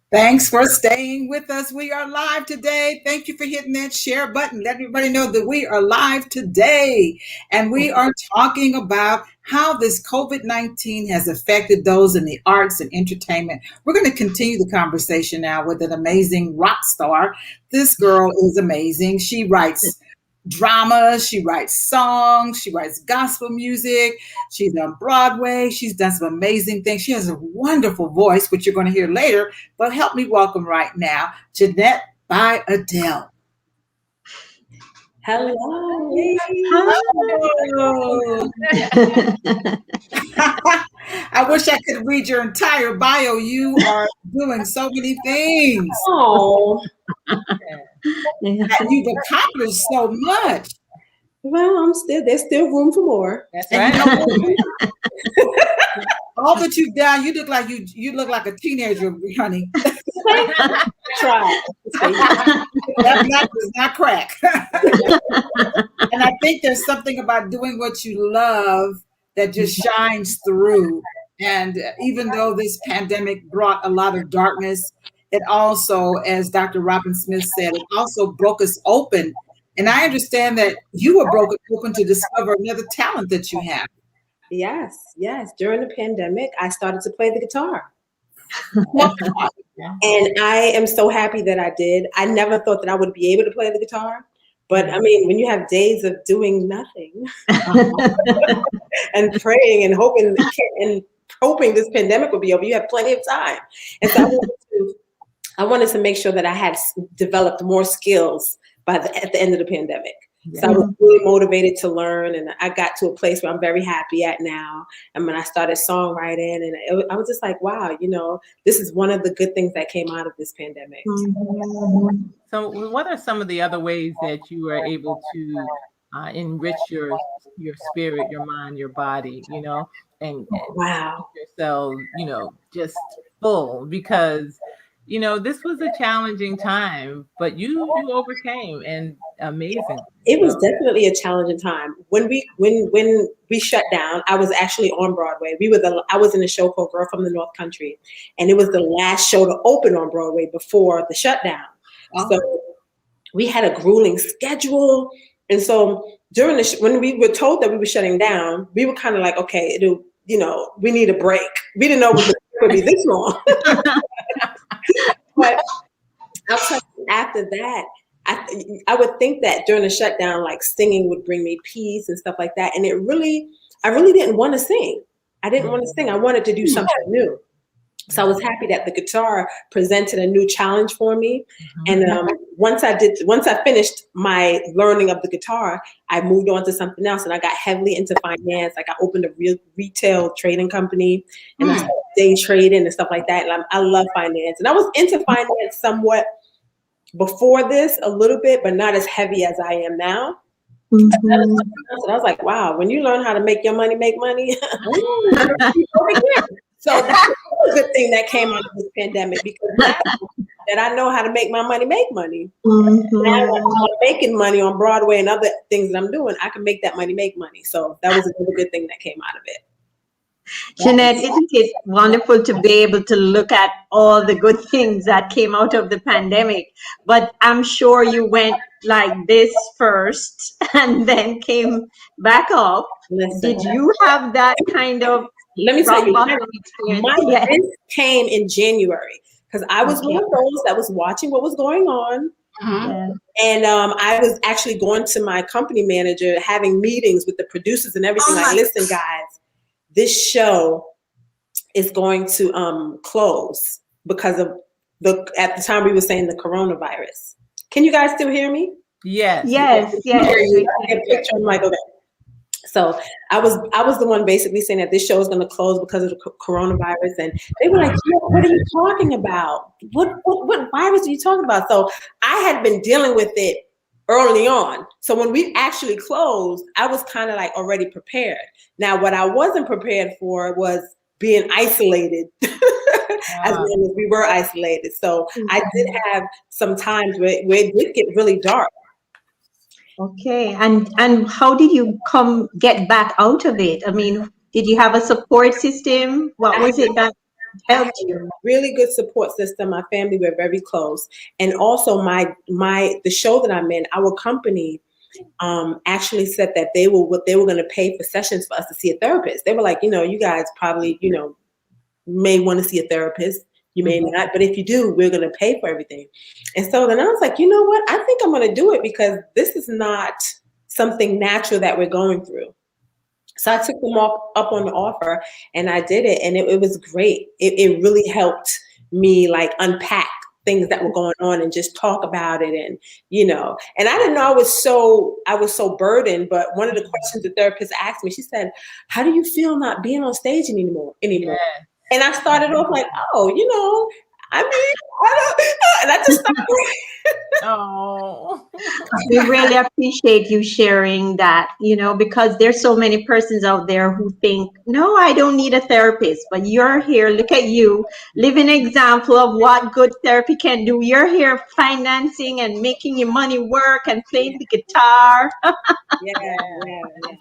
Thanks for staying with us. We are live today. Thank you for hitting that share button. Let everybody know that we are live today. And we are talking about how this COVID-19 has affected those in the arts and entertainment. We're going to continue the conversation now with an amazing rock star. This girl is amazing. She writes drama, she writes songs, she writes gospel music, she's on Broadway, she's done some amazing things. She has a wonderful voice, which you're going to hear later, but help me welcome right now, Jeanette Bayardelle. Hello. Hello. I wish I could read your entire bio. You are doing so many things. Oh. You've accomplished so much. Well, there's still room for more. That's right. All that you've done, you look like a teenager, honey. tried. That nut does not crack. And I think there's something about doing what you love that just shines through. And even though this pandemic brought a lot of darkness, it also, as Dr. Robin Smith said, it also broke us open. And I understand that you were broken open to discover another talent that you have. Yes. During the pandemic, I started to play the guitar. And I am so happy that I did. I never thought that I would be able to play the guitar. But I mean, when you have days of doing nothing and praying and hoping this pandemic would be over, you have plenty of time. And so I wanted to make sure that I had developed more skills at the end of the pandemic. Yeah. So I was really motivated to learn, and I got to a place where I'm very happy at now. And when I started songwriting, and I was just like, wow, this is one of the good things that came out of this pandemic. Mm-hmm. So what are some of the other ways that you were able to enrich your spirit, your mind, your body, and wow, yourself, just full? Because this was a challenging time, but you overcame, and amazing. It was definitely a challenging time. When we shut down, I was actually on Broadway. I was in a show called Girl from the North Country, and it was the last show to open on Broadway before the shutdown. Oh. So we had a grueling schedule, and so during when we were told that we were shutting down, we were kind of like, okay, we need a break. We didn't know it would be this long. But I'll tell you, after that, I would think that during the shutdown, like singing would bring me peace and stuff like that. And I really didn't want to sing. I didn't want to sing. I wanted to do something new. So I was happy that the guitar presented a new challenge for me. And once I finished my learning of the guitar, I moved on to something else, and I got heavily into finance. Like I opened a real retail trading company, and I started day trading and stuff like that. And I love finance, and I was into finance somewhat before this a little bit, but not as heavy as I am now. And I was like, wow, when you learn how to make your money make money. So that's a good thing that came out of this pandemic, because now that I know how to make my money make money. Now I'm making money on Broadway and other things that I'm doing, I can make that money make money. So that was a really good thing that came out of it. Jeanette, isn't it wonderful to be able to look at all the good things that came out of the pandemic? But I'm sure you went like this first and then came back up. Listen, did you have that kind of? Let me tell you, my risk came in January, because I was one of those that was watching what was going on. And I was actually going to my company manager, having meetings with the producers and everything. Like, listen, guys, this show is going to close because of at the time we were saying the coronavirus. Can you guys still hear me? Yes. Yes. I get a picture. I'm like, okay. So I was the one basically saying that this show is going to close because of the coronavirus, and they were like, "What are you talking about? What virus are you talking about?" So I had been dealing with it early on. So when we actually closed, I was kind of like already prepared. Now, what I wasn't prepared for was being isolated, as long as we were isolated. So I did have some times where it did get really dark. Okay, and how did you get back out of it? I mean, did you have a support system? What was it that helped you? Really good support system. My family were very close, and also the show that I'm in, our company actually said that they were going to pay for sessions for us to see a therapist. They were like, you guys probably may want to see a therapist. You may not, but if you do, we're going to pay for everything. And so then I was like, you know what? I think I'm going to do it, because this is not something natural that we're going through. So I took them up on the offer, and I did it, and it was great. It really helped me like unpack things that were going on and just talk about it, and and I didn't know I was so burdened. But one of the questions the therapist asked me, she said, "How do you feel not being on stage anymore?" Yeah. And I started off like, I mean, and I just stopped. Oh, We really appreciate you sharing that, because there's so many persons out there who think, no, I don't need a therapist, but you're here. Look at you, living example of what good therapy can do. You're here financing and making your money work and playing the guitar. Yeah.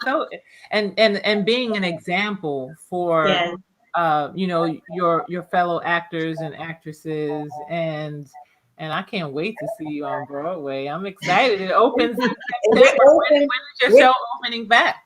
so and being an example for Yes. your fellow actors and actresses, and I can't wait to see you on Broadway. I'm excited. It opens in September. When is your show opening back?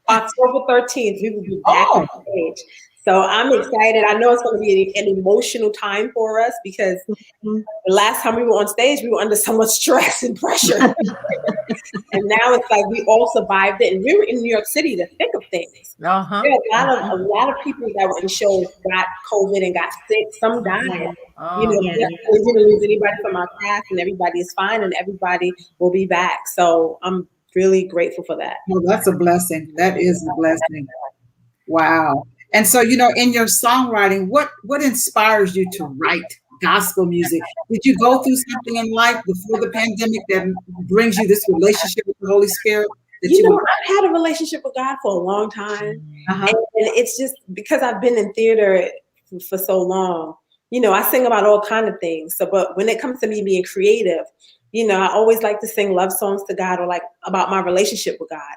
October 13th, we will be back on stage. So I'm excited. I know it's going to be an emotional time for us because the last time we were on stage, we were under so much stress and pressure. And now it's like we all survived it. And we were in New York City, the thick of things. Uh-huh. There are a lot of people that were in shows got COVID and got sick. Some died. We didn't lose anybody from our cast, and everybody is fine, and everybody will be back. So I'm really grateful for that. Well, that's a blessing. That is a blessing. Wow. And so, in your songwriting, what inspires you to write gospel music? Did you go through something in life before the pandemic that brings you this relationship with the Holy Spirit? I've had a relationship with God for a long time. And it's just because I've been in theater for so long. I sing about all kinds of things. So, but when it comes to me being creative, I always like to sing love songs to God or like about my relationship with God.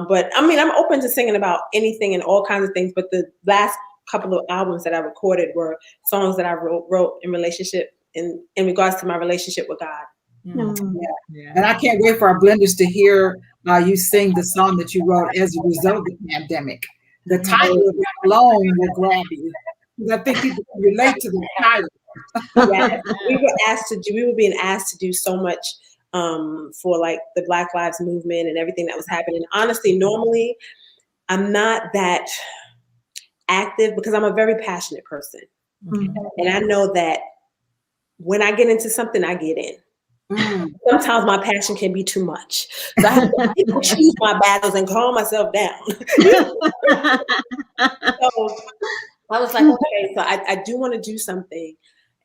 But I mean, I'm open to singing about anything and all kinds of things. But the last couple of albums that I recorded were songs that I wrote in relationship in regards to my relationship with God. Yeah. And I can't wait for our blenders to hear you sing the song that you wrote as a result of the pandemic. The title of it alone will grab you. I think people can relate to the title. Yeah, we were being asked to do so much for like the Black Lives Movement and everything that was happening. Honestly, normally I'm not that active because I'm a very passionate person. And I know that when I get into something, I get in. Sometimes my passion can be too much. So I have to choose my battles and calm myself down. So I was like, okay, so I do want to do something.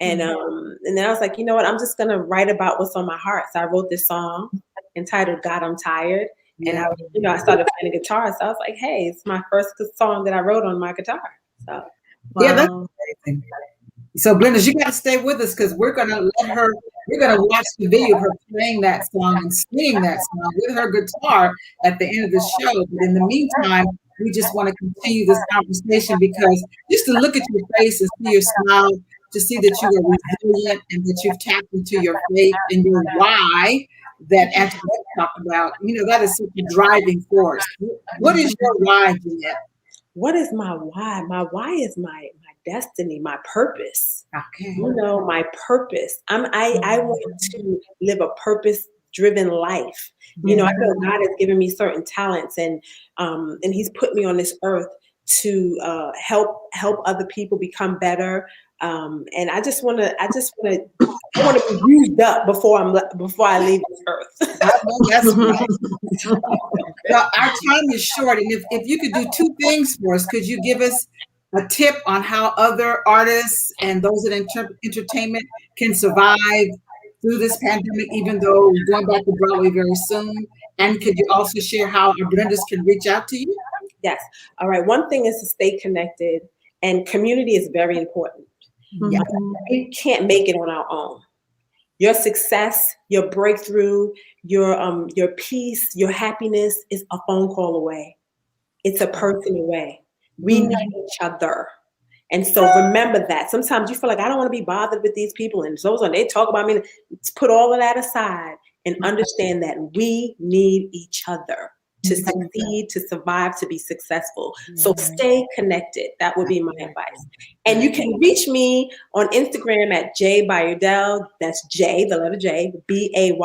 And then I was like, you know what? I'm just gonna write about what's on my heart. So I wrote this song entitled "God, I'm Tired," and I started playing the guitar. So I was like, hey, it's my first song that I wrote on my guitar. So yeah, that's amazing. So blenders, you got to stay with us because we're gonna watch the video of her playing that song and singing that song with her guitar at the end of the show. But in the meantime, we just want to continue this conversation because just to look at your face and see your smile, to see that you are resilient and that you've tapped into your faith and your why that Antoinette talked about, that is such a driving force. What is your why, Jeanette? What is my why? My why is my destiny, my purpose. Okay. My purpose. I want to live a purpose-driven life. I know God has given me certain talents and He's put me on this earth to help other people become better. And I want to be used up before I leave this earth. That's right. Well, our time is short, and if you could do two things for us, could you give us a tip on how other artists and those in entertainment can survive through this pandemic, even though we're going back to Broadway very soon? And could you also share how our blenders can reach out to you? Yes. All right. One thing is to stay connected, and community is very important. We can't make it on our own. Your success, your breakthrough, your peace, your happiness is a phone call away. It's a person away. We need each other. And so remember that. Sometimes you feel like I don't want to be bothered with these people and so on. They talk about me. Let's put all of that aside and understand that we need each other to succeed, to survive, to be successful. So stay connected. That would be my advice. And you can reach me on Instagram at J Bayardelle. That's J, the letter J, Bayardelle,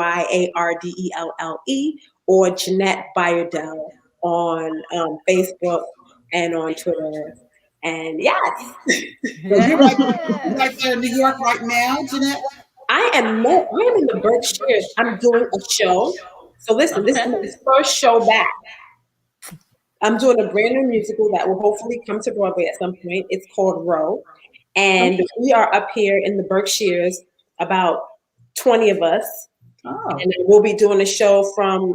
or Jeanette Bayardelle on Facebook and on Twitter. And yes. You're right there in New York right now, Jeanette? I am in the Berkshires. I'm doing a show. So listen, this is my first show back. I'm doing a brand new musical that will hopefully come to Broadway at some point. It's called Row. And we are up here in the Berkshires, about 20 of us. Oh. And we'll be doing a show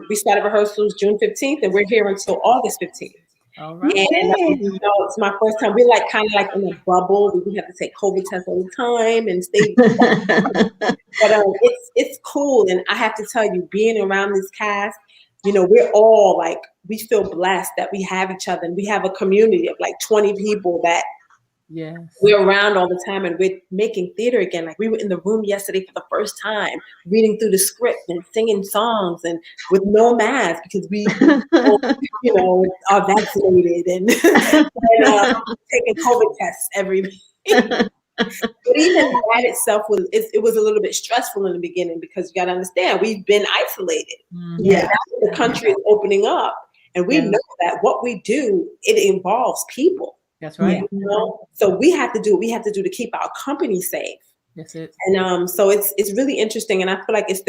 we started rehearsals June 15th, and we're here until August 15th. All right. And it's my first time. We're like kind of like in a bubble. We have to take COVID tests all the time and stay. But it's cool. And I have to tell you, being around this cast, we're all like, we feel blessed that we have each other, and we have a community of like 20 people that we're around all the time, and we're making theater again. Like we were in the room yesterday for the first time, reading through the script and singing songs, and with no mask because we, are vaccinated and taking COVID tests every week. But even that itself it was a little bit stressful in the beginning, because you got to understand, we've been isolated. Yeah, the country is opening up, and we know that what we do, it involves people. That's right. So we have to do what we have to do to keep our company safe. That's it. And so it's really interesting, and I feel like it's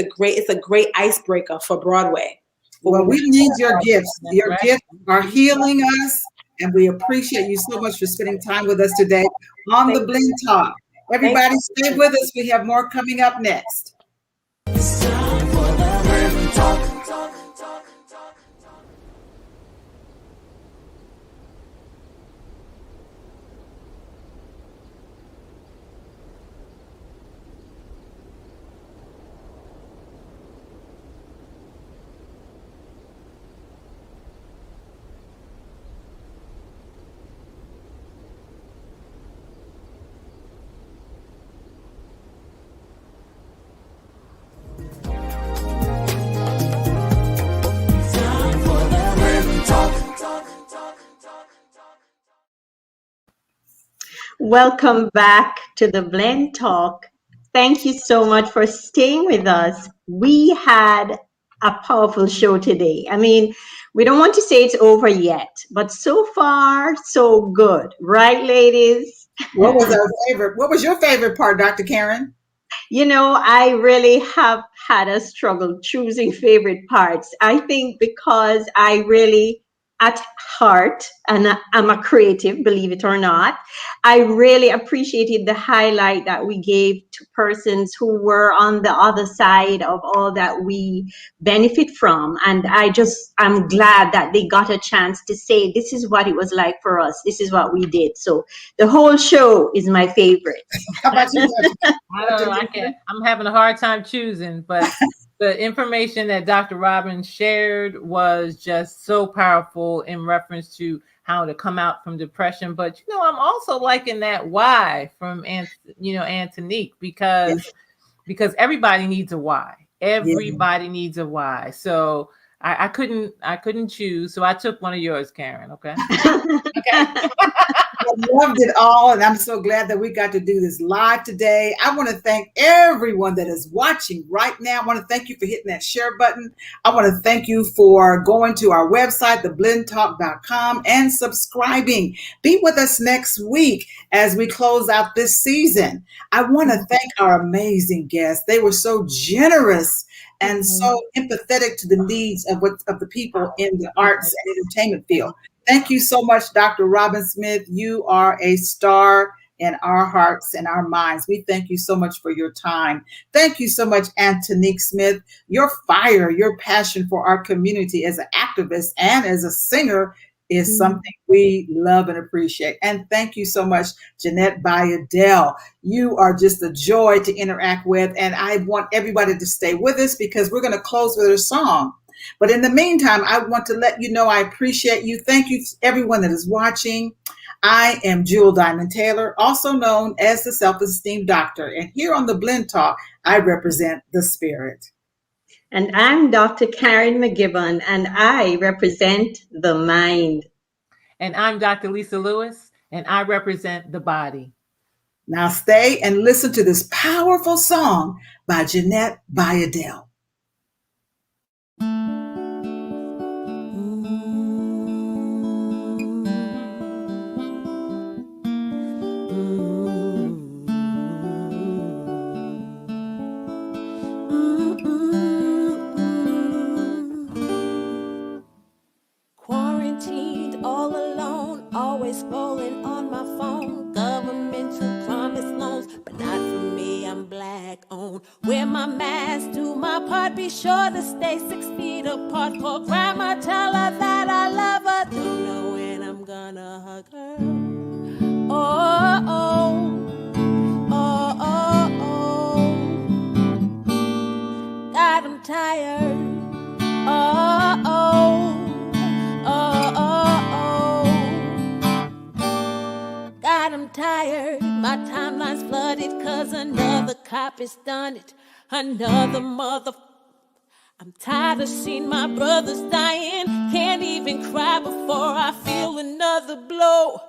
a great icebreaker for Broadway. Well, we need your gifts. Your gifts are healing us, and we appreciate you so much for spending time with us today on the Blend Talk. Everybody, stay with us. We have more coming up next. It's time for the Blend Talk. Welcome back to the Blend Talk. Thank you so much for staying with us. We had a powerful show today. I mean, we don't want to say it's over yet, but so far, so good. Right, ladies? What was your favorite part, Dr. Karen? I really have had a struggle choosing favorite parts. I think because I really, at heart, and I'm a creative, believe it or not, I really appreciated the highlight that we gave to persons who were on the other side of all that we benefit from. And I'm glad that they got a chance to say, this is what it was like for us. This is what we did. So the whole show is my favorite. How about you? I don't know. I'm having a hard time choosing, but the information that Dr. Robbins shared was just so powerful in reference to how to come out from depression. But, I'm also liking that why from, Antonique, because everybody needs a why. Everybody needs a why. So I couldn't choose. So I took one of yours, Karen. Okay. Okay. I loved it all, and I'm so glad that we got to do this live today. I want to thank everyone that is watching right now. I want to thank you for hitting that share button. I want to thank you for going to our website, theblendtalk.com, and subscribing. Be with us next week as we close out this season. I want to thank our amazing guests. They were so generous and so empathetic to the needs of the people in the arts and entertainment field. Thank you so much, Dr. Robin Smith. You are a star in our hearts and our minds. We thank you so much for your time. Thank you so much, Antonique Smith. Your fire, your passion for our community as an activist and as a singer is something we love and appreciate. And thank you so much, Jeanette Bayadell. You are just a joy to interact with. And I want everybody to stay with us because we're going to close with a song. But in the meantime, I want to let you know I appreciate you. Thank you to everyone that is watching. I am Jewel Diamond Taylor, also known as the Self-Esteem Doctor. And here on the Blend Talk, I represent the spirit. And I'm Dr. Karen McGibbon, and I represent the mind. And I'm Dr. Lisa Lewis, and I represent the body. Now stay and listen to this powerful song by Jeanette Bayadell. Quarantined all alone, always scrolling on my phone. Governmental promises Wear my mask, do my part, be sure to stay 6 feet apart. Call grandma, tell her that I love her. Don't know when I'm gonna hug her. Oh, oh, oh, oh, oh. God, I'm tired. Oh, oh, oh, oh, oh. God, I'm tired. My timeline's flooded 'cause another cop has done it. Another mother. I'm tired of seeing my brothers dying. Can't even cry before I feel another blow.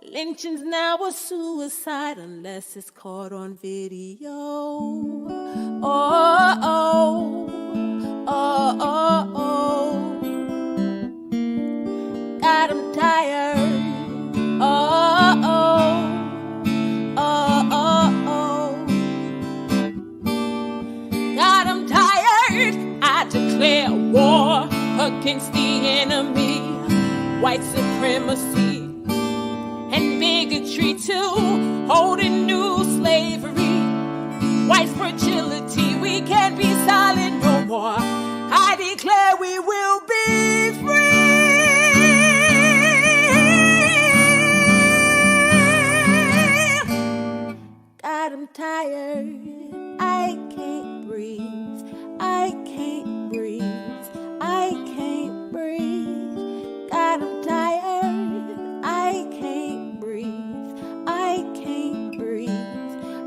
Lynching's now a suicide unless it's caught on video. Oh, oh, oh, oh, oh. God, I'm tired. Oh, oh, oh, oh, oh. God, I'm tired. I declare war against the enemy. White supremacy and bigotry too, holding new slavery, white fragility. We can't be silent no more. I declare we will be free. God, I'm tired. I can't breathe. I can't breathe. I can't breathe. God, I'm tired. I can't breathe. I can't breathe.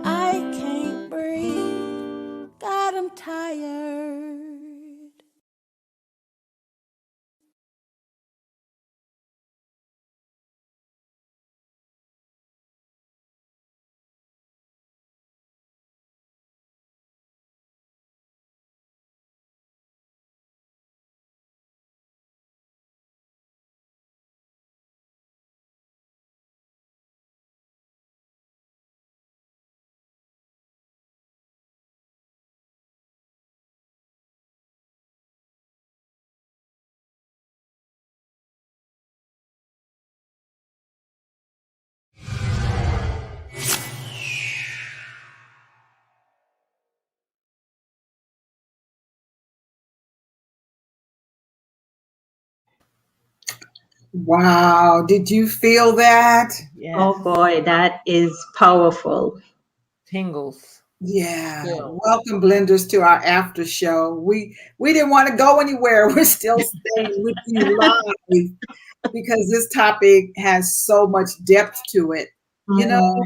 I can't breathe. God, I'm tired. Wow. Did you feel that? Yes. Oh boy, that is powerful. Tingles. Yeah. Yeah. Welcome, Blenders, to our after show. We didn't want to go anywhere. We're still staying with you live because this topic has so much depth to it, you know.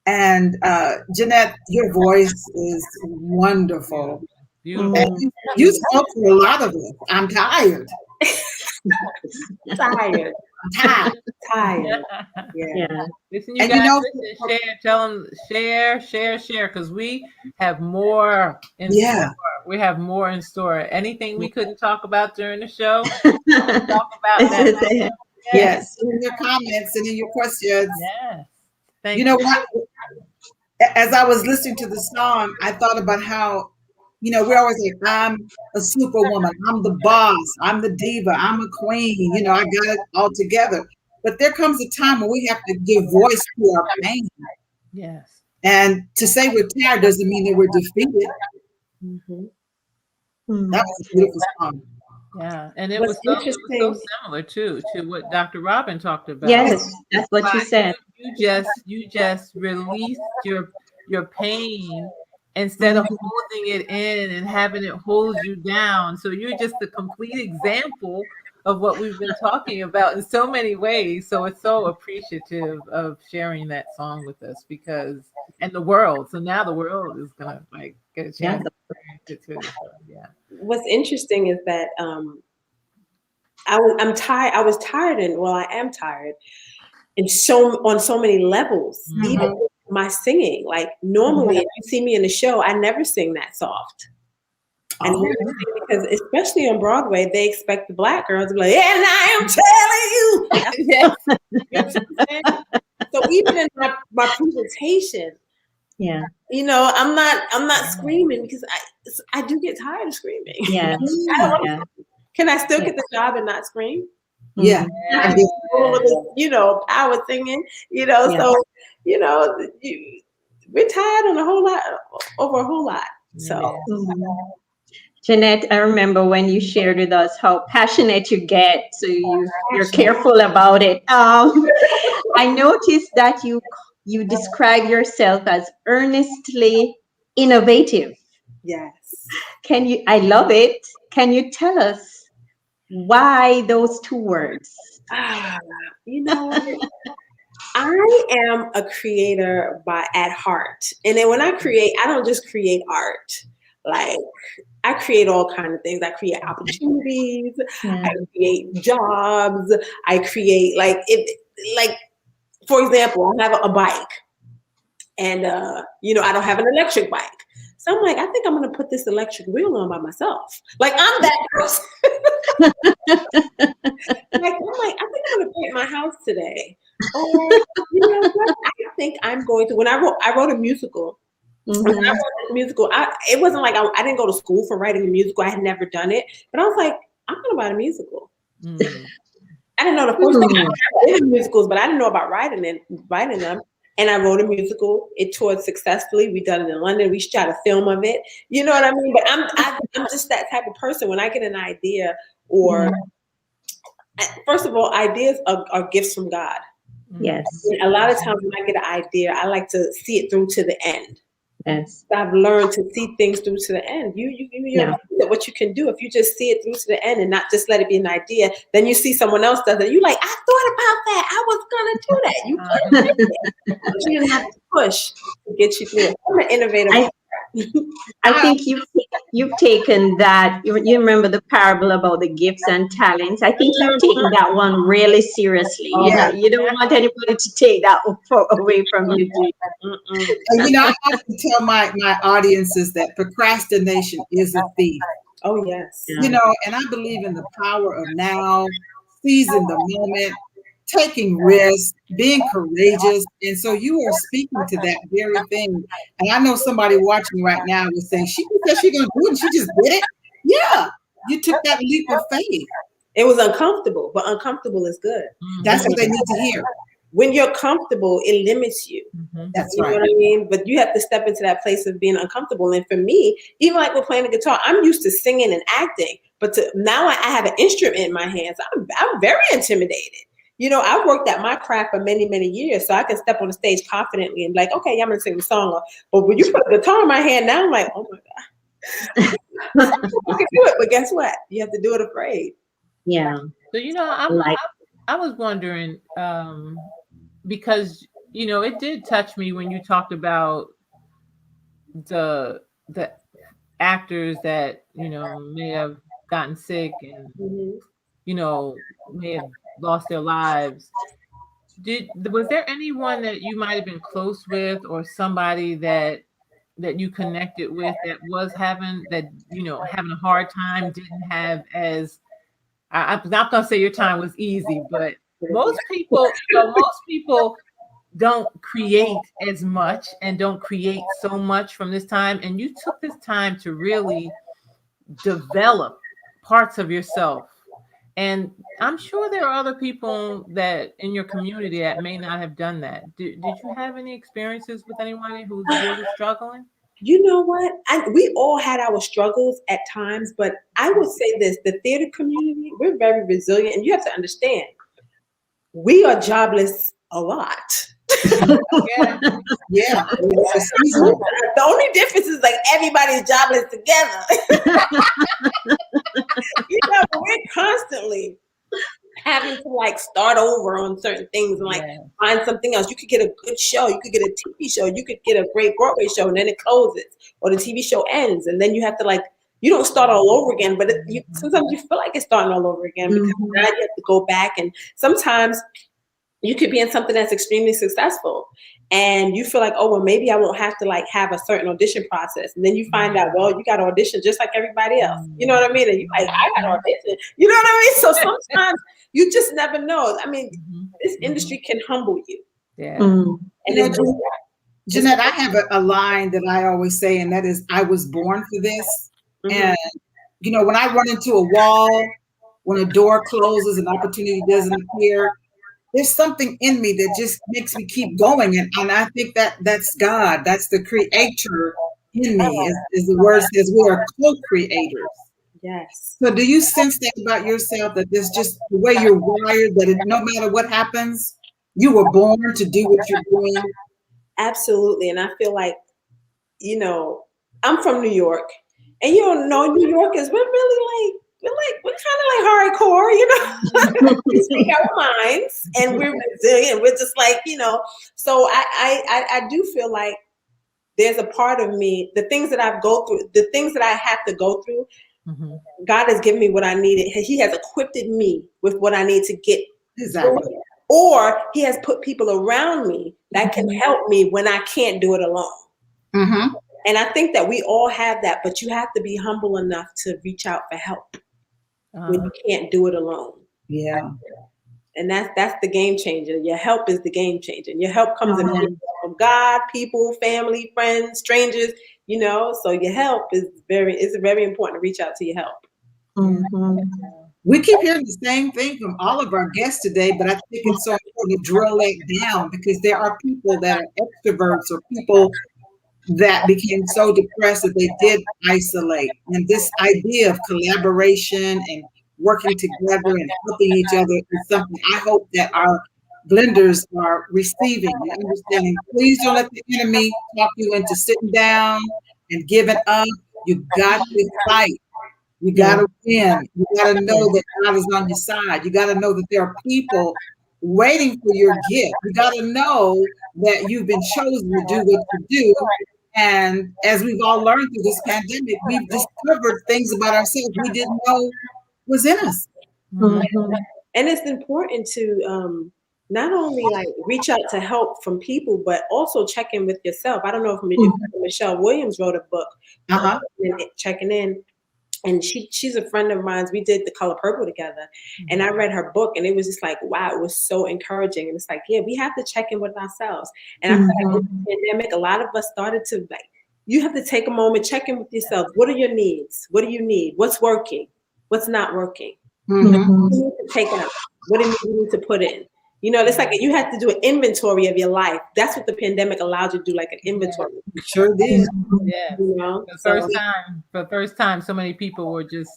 And Jeanette, your voice is wonderful. Beautiful. And you spoke for a lot of us. I'm tired. Tired. I'm tired. Tired. Yeah. Listen, you And guys, you know- listen, share, tell them, share, because we have more in Yeah. store. We have more in store. Anything we couldn't talk about during the show, talk about This that. is it. Yes. In your comments and in your questions. Yes. Thank You know what? As I was listening to the song, I thought about how, you know, we always say, I'm a superwoman, I'm the boss, I'm the diva, I'm a queen, you know, I got it all together. But there comes a time when we have to give voice to our pain. Yes. And to say we're tired doesn't mean that we're defeated. That was a beautiful song. Yeah, and it What's was so interesting- similar too to what Dr. Robin talked about. Yes, that's what you said. You just released your pain instead of holding it in and having it hold you down. So you're just the complete example of what we've been talking about in so many ways. So it's so appreciative of sharing that song with us and the world. So now the world is gonna like get a chance to experience it too. So, yeah. What's interesting is that I'm tired. I was tired, and well, I am tired, on so many levels. Even with my singing, like normally, if you see me in the show, I never sing that soft. And because especially on Broadway, they expect the Black girls to be like, and I am telling you. You know what I'm saying? So even in my presentation, Yeah. you know, I'm not screaming because I do get tired of screaming. Yeah. Can I still get the job and not scream? Yeah. I get all of this, you know, power singing, you know, so, you know, we're tired on a whole lot over a whole lot. So. Jeanette, I remember when you shared with us how passionate you get, so you're careful about it. I noticed that you describe yourself as earnestly innovative. Yes. I love it. Can you tell us why those two words? You know, I am a creator at heart. And then when I create, I don't just create art. Like, I create all kinds of things. I create opportunities. I create jobs. I create for example, I have a bike, and I don't have an electric bike. So I'm like, I think I'm gonna put this electric wheel on by myself. Like, I'm that person. I think I'm gonna paint my house today. Or you know what? I think I'm going to. When I wrote a musical. When I wrote this musical, it wasn't like I didn't go to school for writing a musical. I had never done it, but I was like, I'm gonna write a musical. I didn't know the first thing I did in musicals, but I didn't know about writing them. And I wrote a musical. It toured successfully. We done it in London. We shot a film of it. You know what I mean? But I'm just that type of person. When I get an idea, or first of all, ideas are gifts from God. Yes. And a lot of times when I get an idea, I like to see it through to the end. Yes. I've learned to see things through to the end. You're what you can do if you just see it through to the end and not just let it be an idea. Then you see someone else does it. You like, I thought about that. I was gonna do that. You couldn't do it. But you didn't have to push to get you through. I'm an innovator. I think you've taken that. You remember the parable about the gifts and talents. I think you've taken that one really seriously. You don't want anybody to take that away from you. And I have to tell my audiences that procrastination is a thief. Oh yes. And I believe in the power of now, seizing the moment, taking risks, being courageous. And so you are speaking to that very thing. And I know somebody watching right now was saying, she said she's going to do it and she just did it. Yeah, you took that leap of faith. It was uncomfortable, but uncomfortable is good. That's what they need to hear. When you're comfortable, it limits you. That's right. You know what I mean? But you have to step into that place of being uncomfortable. And for me, even like with playing the guitar, I'm used to singing and acting, but now I have an instrument in my hands. I'm very intimidated. I've worked at my craft for many, many years, so I can step on the stage confidently and be like, okay, I'm going to sing the song. But when you put a guitar in my hand now, I'm like, oh my God. I can do it, but guess what? You have to do it afraid. Yeah. So, I was wondering, because, it did touch me when you talked about the actors that, may have gotten sick and, may have lost their lives. Was there anyone that you might have been close with, or somebody that you connected with that was having a hard time, didn't have as, I'm not gonna say your time was easy, but most people don't create as much and don't create so much from this time, and you took this time to really develop parts of yourself. And I'm sure there are other people that in your community that may not have done that. Did you have any experiences with anyone who's really struggling? You know what? We all had our struggles at times, but I would say this, the theater community, we're very resilient. And you have to understand, we are jobless a lot. Yeah. The only difference is like everybody's jobless together. We're constantly having to start over on certain things and find something else. You could get a good show, you could get a TV show, you could get a great Broadway show, and then it closes, or the TV show ends, and then you have to you don't start all over again. But sometimes you feel like it's starting all over again because now you have to go back, and sometimes you could be in something that's extremely successful and you feel like, oh, well, maybe I won't have to have a certain audition process. And then you find out, well, you got to audition just like everybody else. You know what I mean? And you're like, I got to audition. You know what I mean? So sometimes you just never know. I mean, this industry can humble you. Yeah. And Jeanette, I have a line that I always say, and that is, I was born for this. And, when I run into a wall, when a door closes, an opportunity doesn't appear, there's something in me that just makes me keep going. And I think that's God. That's the creator in me, as the word says, we are co-creators. Yes. So do you sense that about yourself, that there's just the way you're wired, that no matter what happens, you were born to do what you're doing? Absolutely. And I feel like, you know, I'm from New York, and you don't know, New Yorkers, we're kind of like hardcore, you know. We speak our minds, and we're resilient. We're just like, you know. So I do feel like there's a part of me, the things that I go through, the things that I have to go through, God has given me what I needed. He has equipped me with what I need to get through it. Or he has put people around me that can help me when I can't do it alone. And I think that we all have that, but you have to be humble enough to reach out for help when you can't do it alone. Yeah. And that's the game changer. Your help is the game changer. And your help comes from God, people, family, friends, strangers, you know. So your help is very important to reach out to your help. We keep hearing the same thing from all of our guests today, but I think it's so important to drill that down, because there are people that are extroverts, or people that became so depressed that they did isolate. And this idea of collaboration and working together and helping each other is something I hope that our blenders are receiving and understanding. Please don't let the enemy talk you into sitting down and giving up. You got to fight. You got to win. You got to know that God is on your side. You got to know that there are people waiting for your gift. You got to know that you've been chosen to do what you do. And as we've all learned through this pandemic, we've discovered things about ourselves we didn't know was in us. And it's important to not only like reach out to help from people, but also check in with yourself. I don't know if Michelle Williams wrote a book, Checking In. And she's a friend of mine. We did The Color Purple together. And I read her book, and it was just like, wow, it was so encouraging. And it's like, yeah, we have to check in with ourselves. And I feel like with the pandemic, a lot of us started to like, you have to take a moment, check in with yourself. What are your needs? What do you need? What's working? What's not working? What do you need to take out? What do you need to put in? You know, it's like you have to do an inventory of your life. That's what the pandemic allowed you to do, like an inventory. Sure did. Yeah. You know? For the first time, so many people were just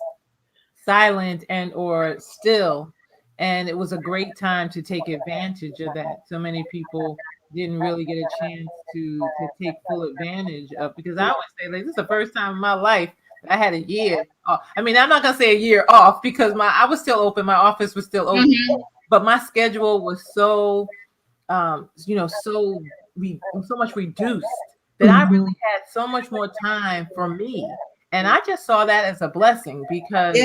silent and or still. And it was a great time to take advantage of that. So many people didn't really get a chance to take full advantage of, because I always say, like, this is the first time in my life I had a year off. I mean, I'm not gonna say a year off, because I was still open, my office was still open, but my schedule was so so much reduced that I really had so much more time for me. And I just saw that as a blessing, because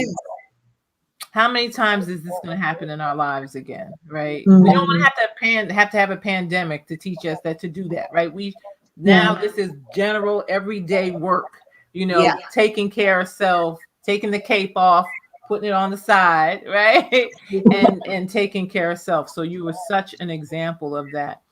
how many times is this going to happen in our lives again, right? We don't want to have to have a pandemic to teach us that to do that, right? This is general everyday work, taking care of self, taking the cape off, putting it on the side, right? and taking care of self. So you were such an example of that.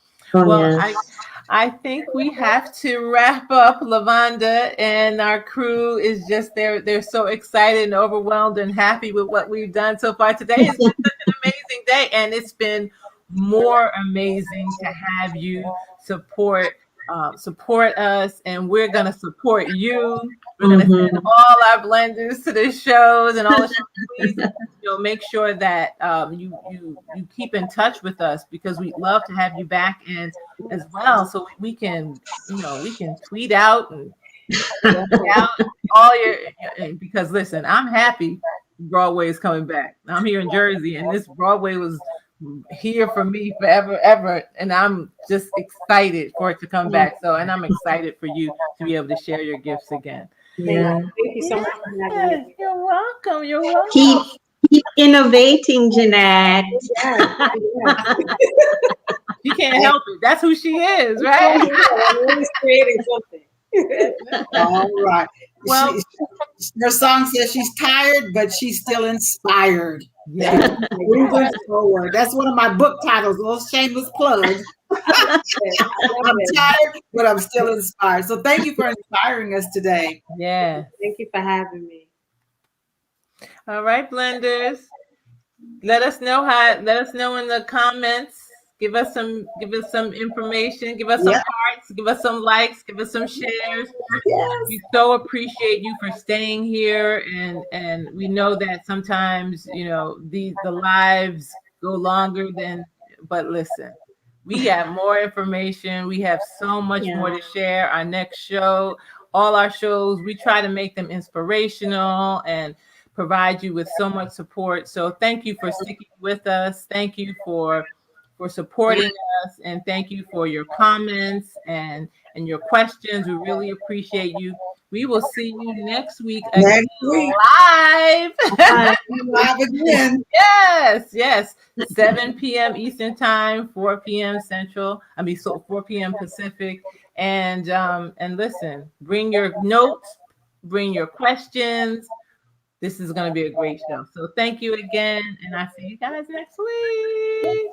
I think we have to wrap up, Lavonda, and our crew is just they're so excited and overwhelmed and happy with what we've done so far today. It's been such an amazing day, and it's been more amazing to have you support us, and we're gonna support you. We're gonna send all our blenders to the shows and all the shows. Please, make sure that you keep in touch with us, because we'd love to have you back in as well, so we can tweet out and out all your. Because listen, I'm happy Broadway is coming back. I'm here in Jersey, and this Broadway was here for me forever, ever, and I'm just excited for it to come back. And I'm excited for you to be able to share your gifts again. Thank you so much for having me. You're welcome. Keep innovating, Jeanette. She can't help it. That's who she is, right? I'm always creating something. All right. Well, her song says she's tired, but she's still inspired. Yeah. Moving forward. That's one of my book titles, a little shameless plug. I'm tired, but I'm still inspired. So thank you for inspiring us today. Yeah. Thank you for having me. All right, blenders. Let us know in the comments. Give us some information, give us some hearts, give us some likes, give us some shares. Yes. We so appreciate you for staying here, and we know that sometimes, you know, the lives go longer than, but listen, we have more information. We have so much more to share. Our next show, all our shows, we try to make them inspirational and provide you with so much support. So thank you for sticking with us. Thank you for supporting us, and thank you for your comments and your questions. We really appreciate you. We will see you next week again, live. Live again. Yes. 7 p.m. Eastern Time, 4 p.m. Central. 4 p.m. Pacific. And listen, bring your notes, bring your questions. This is going to be a great show. So thank you again, and I'll see you guys next week.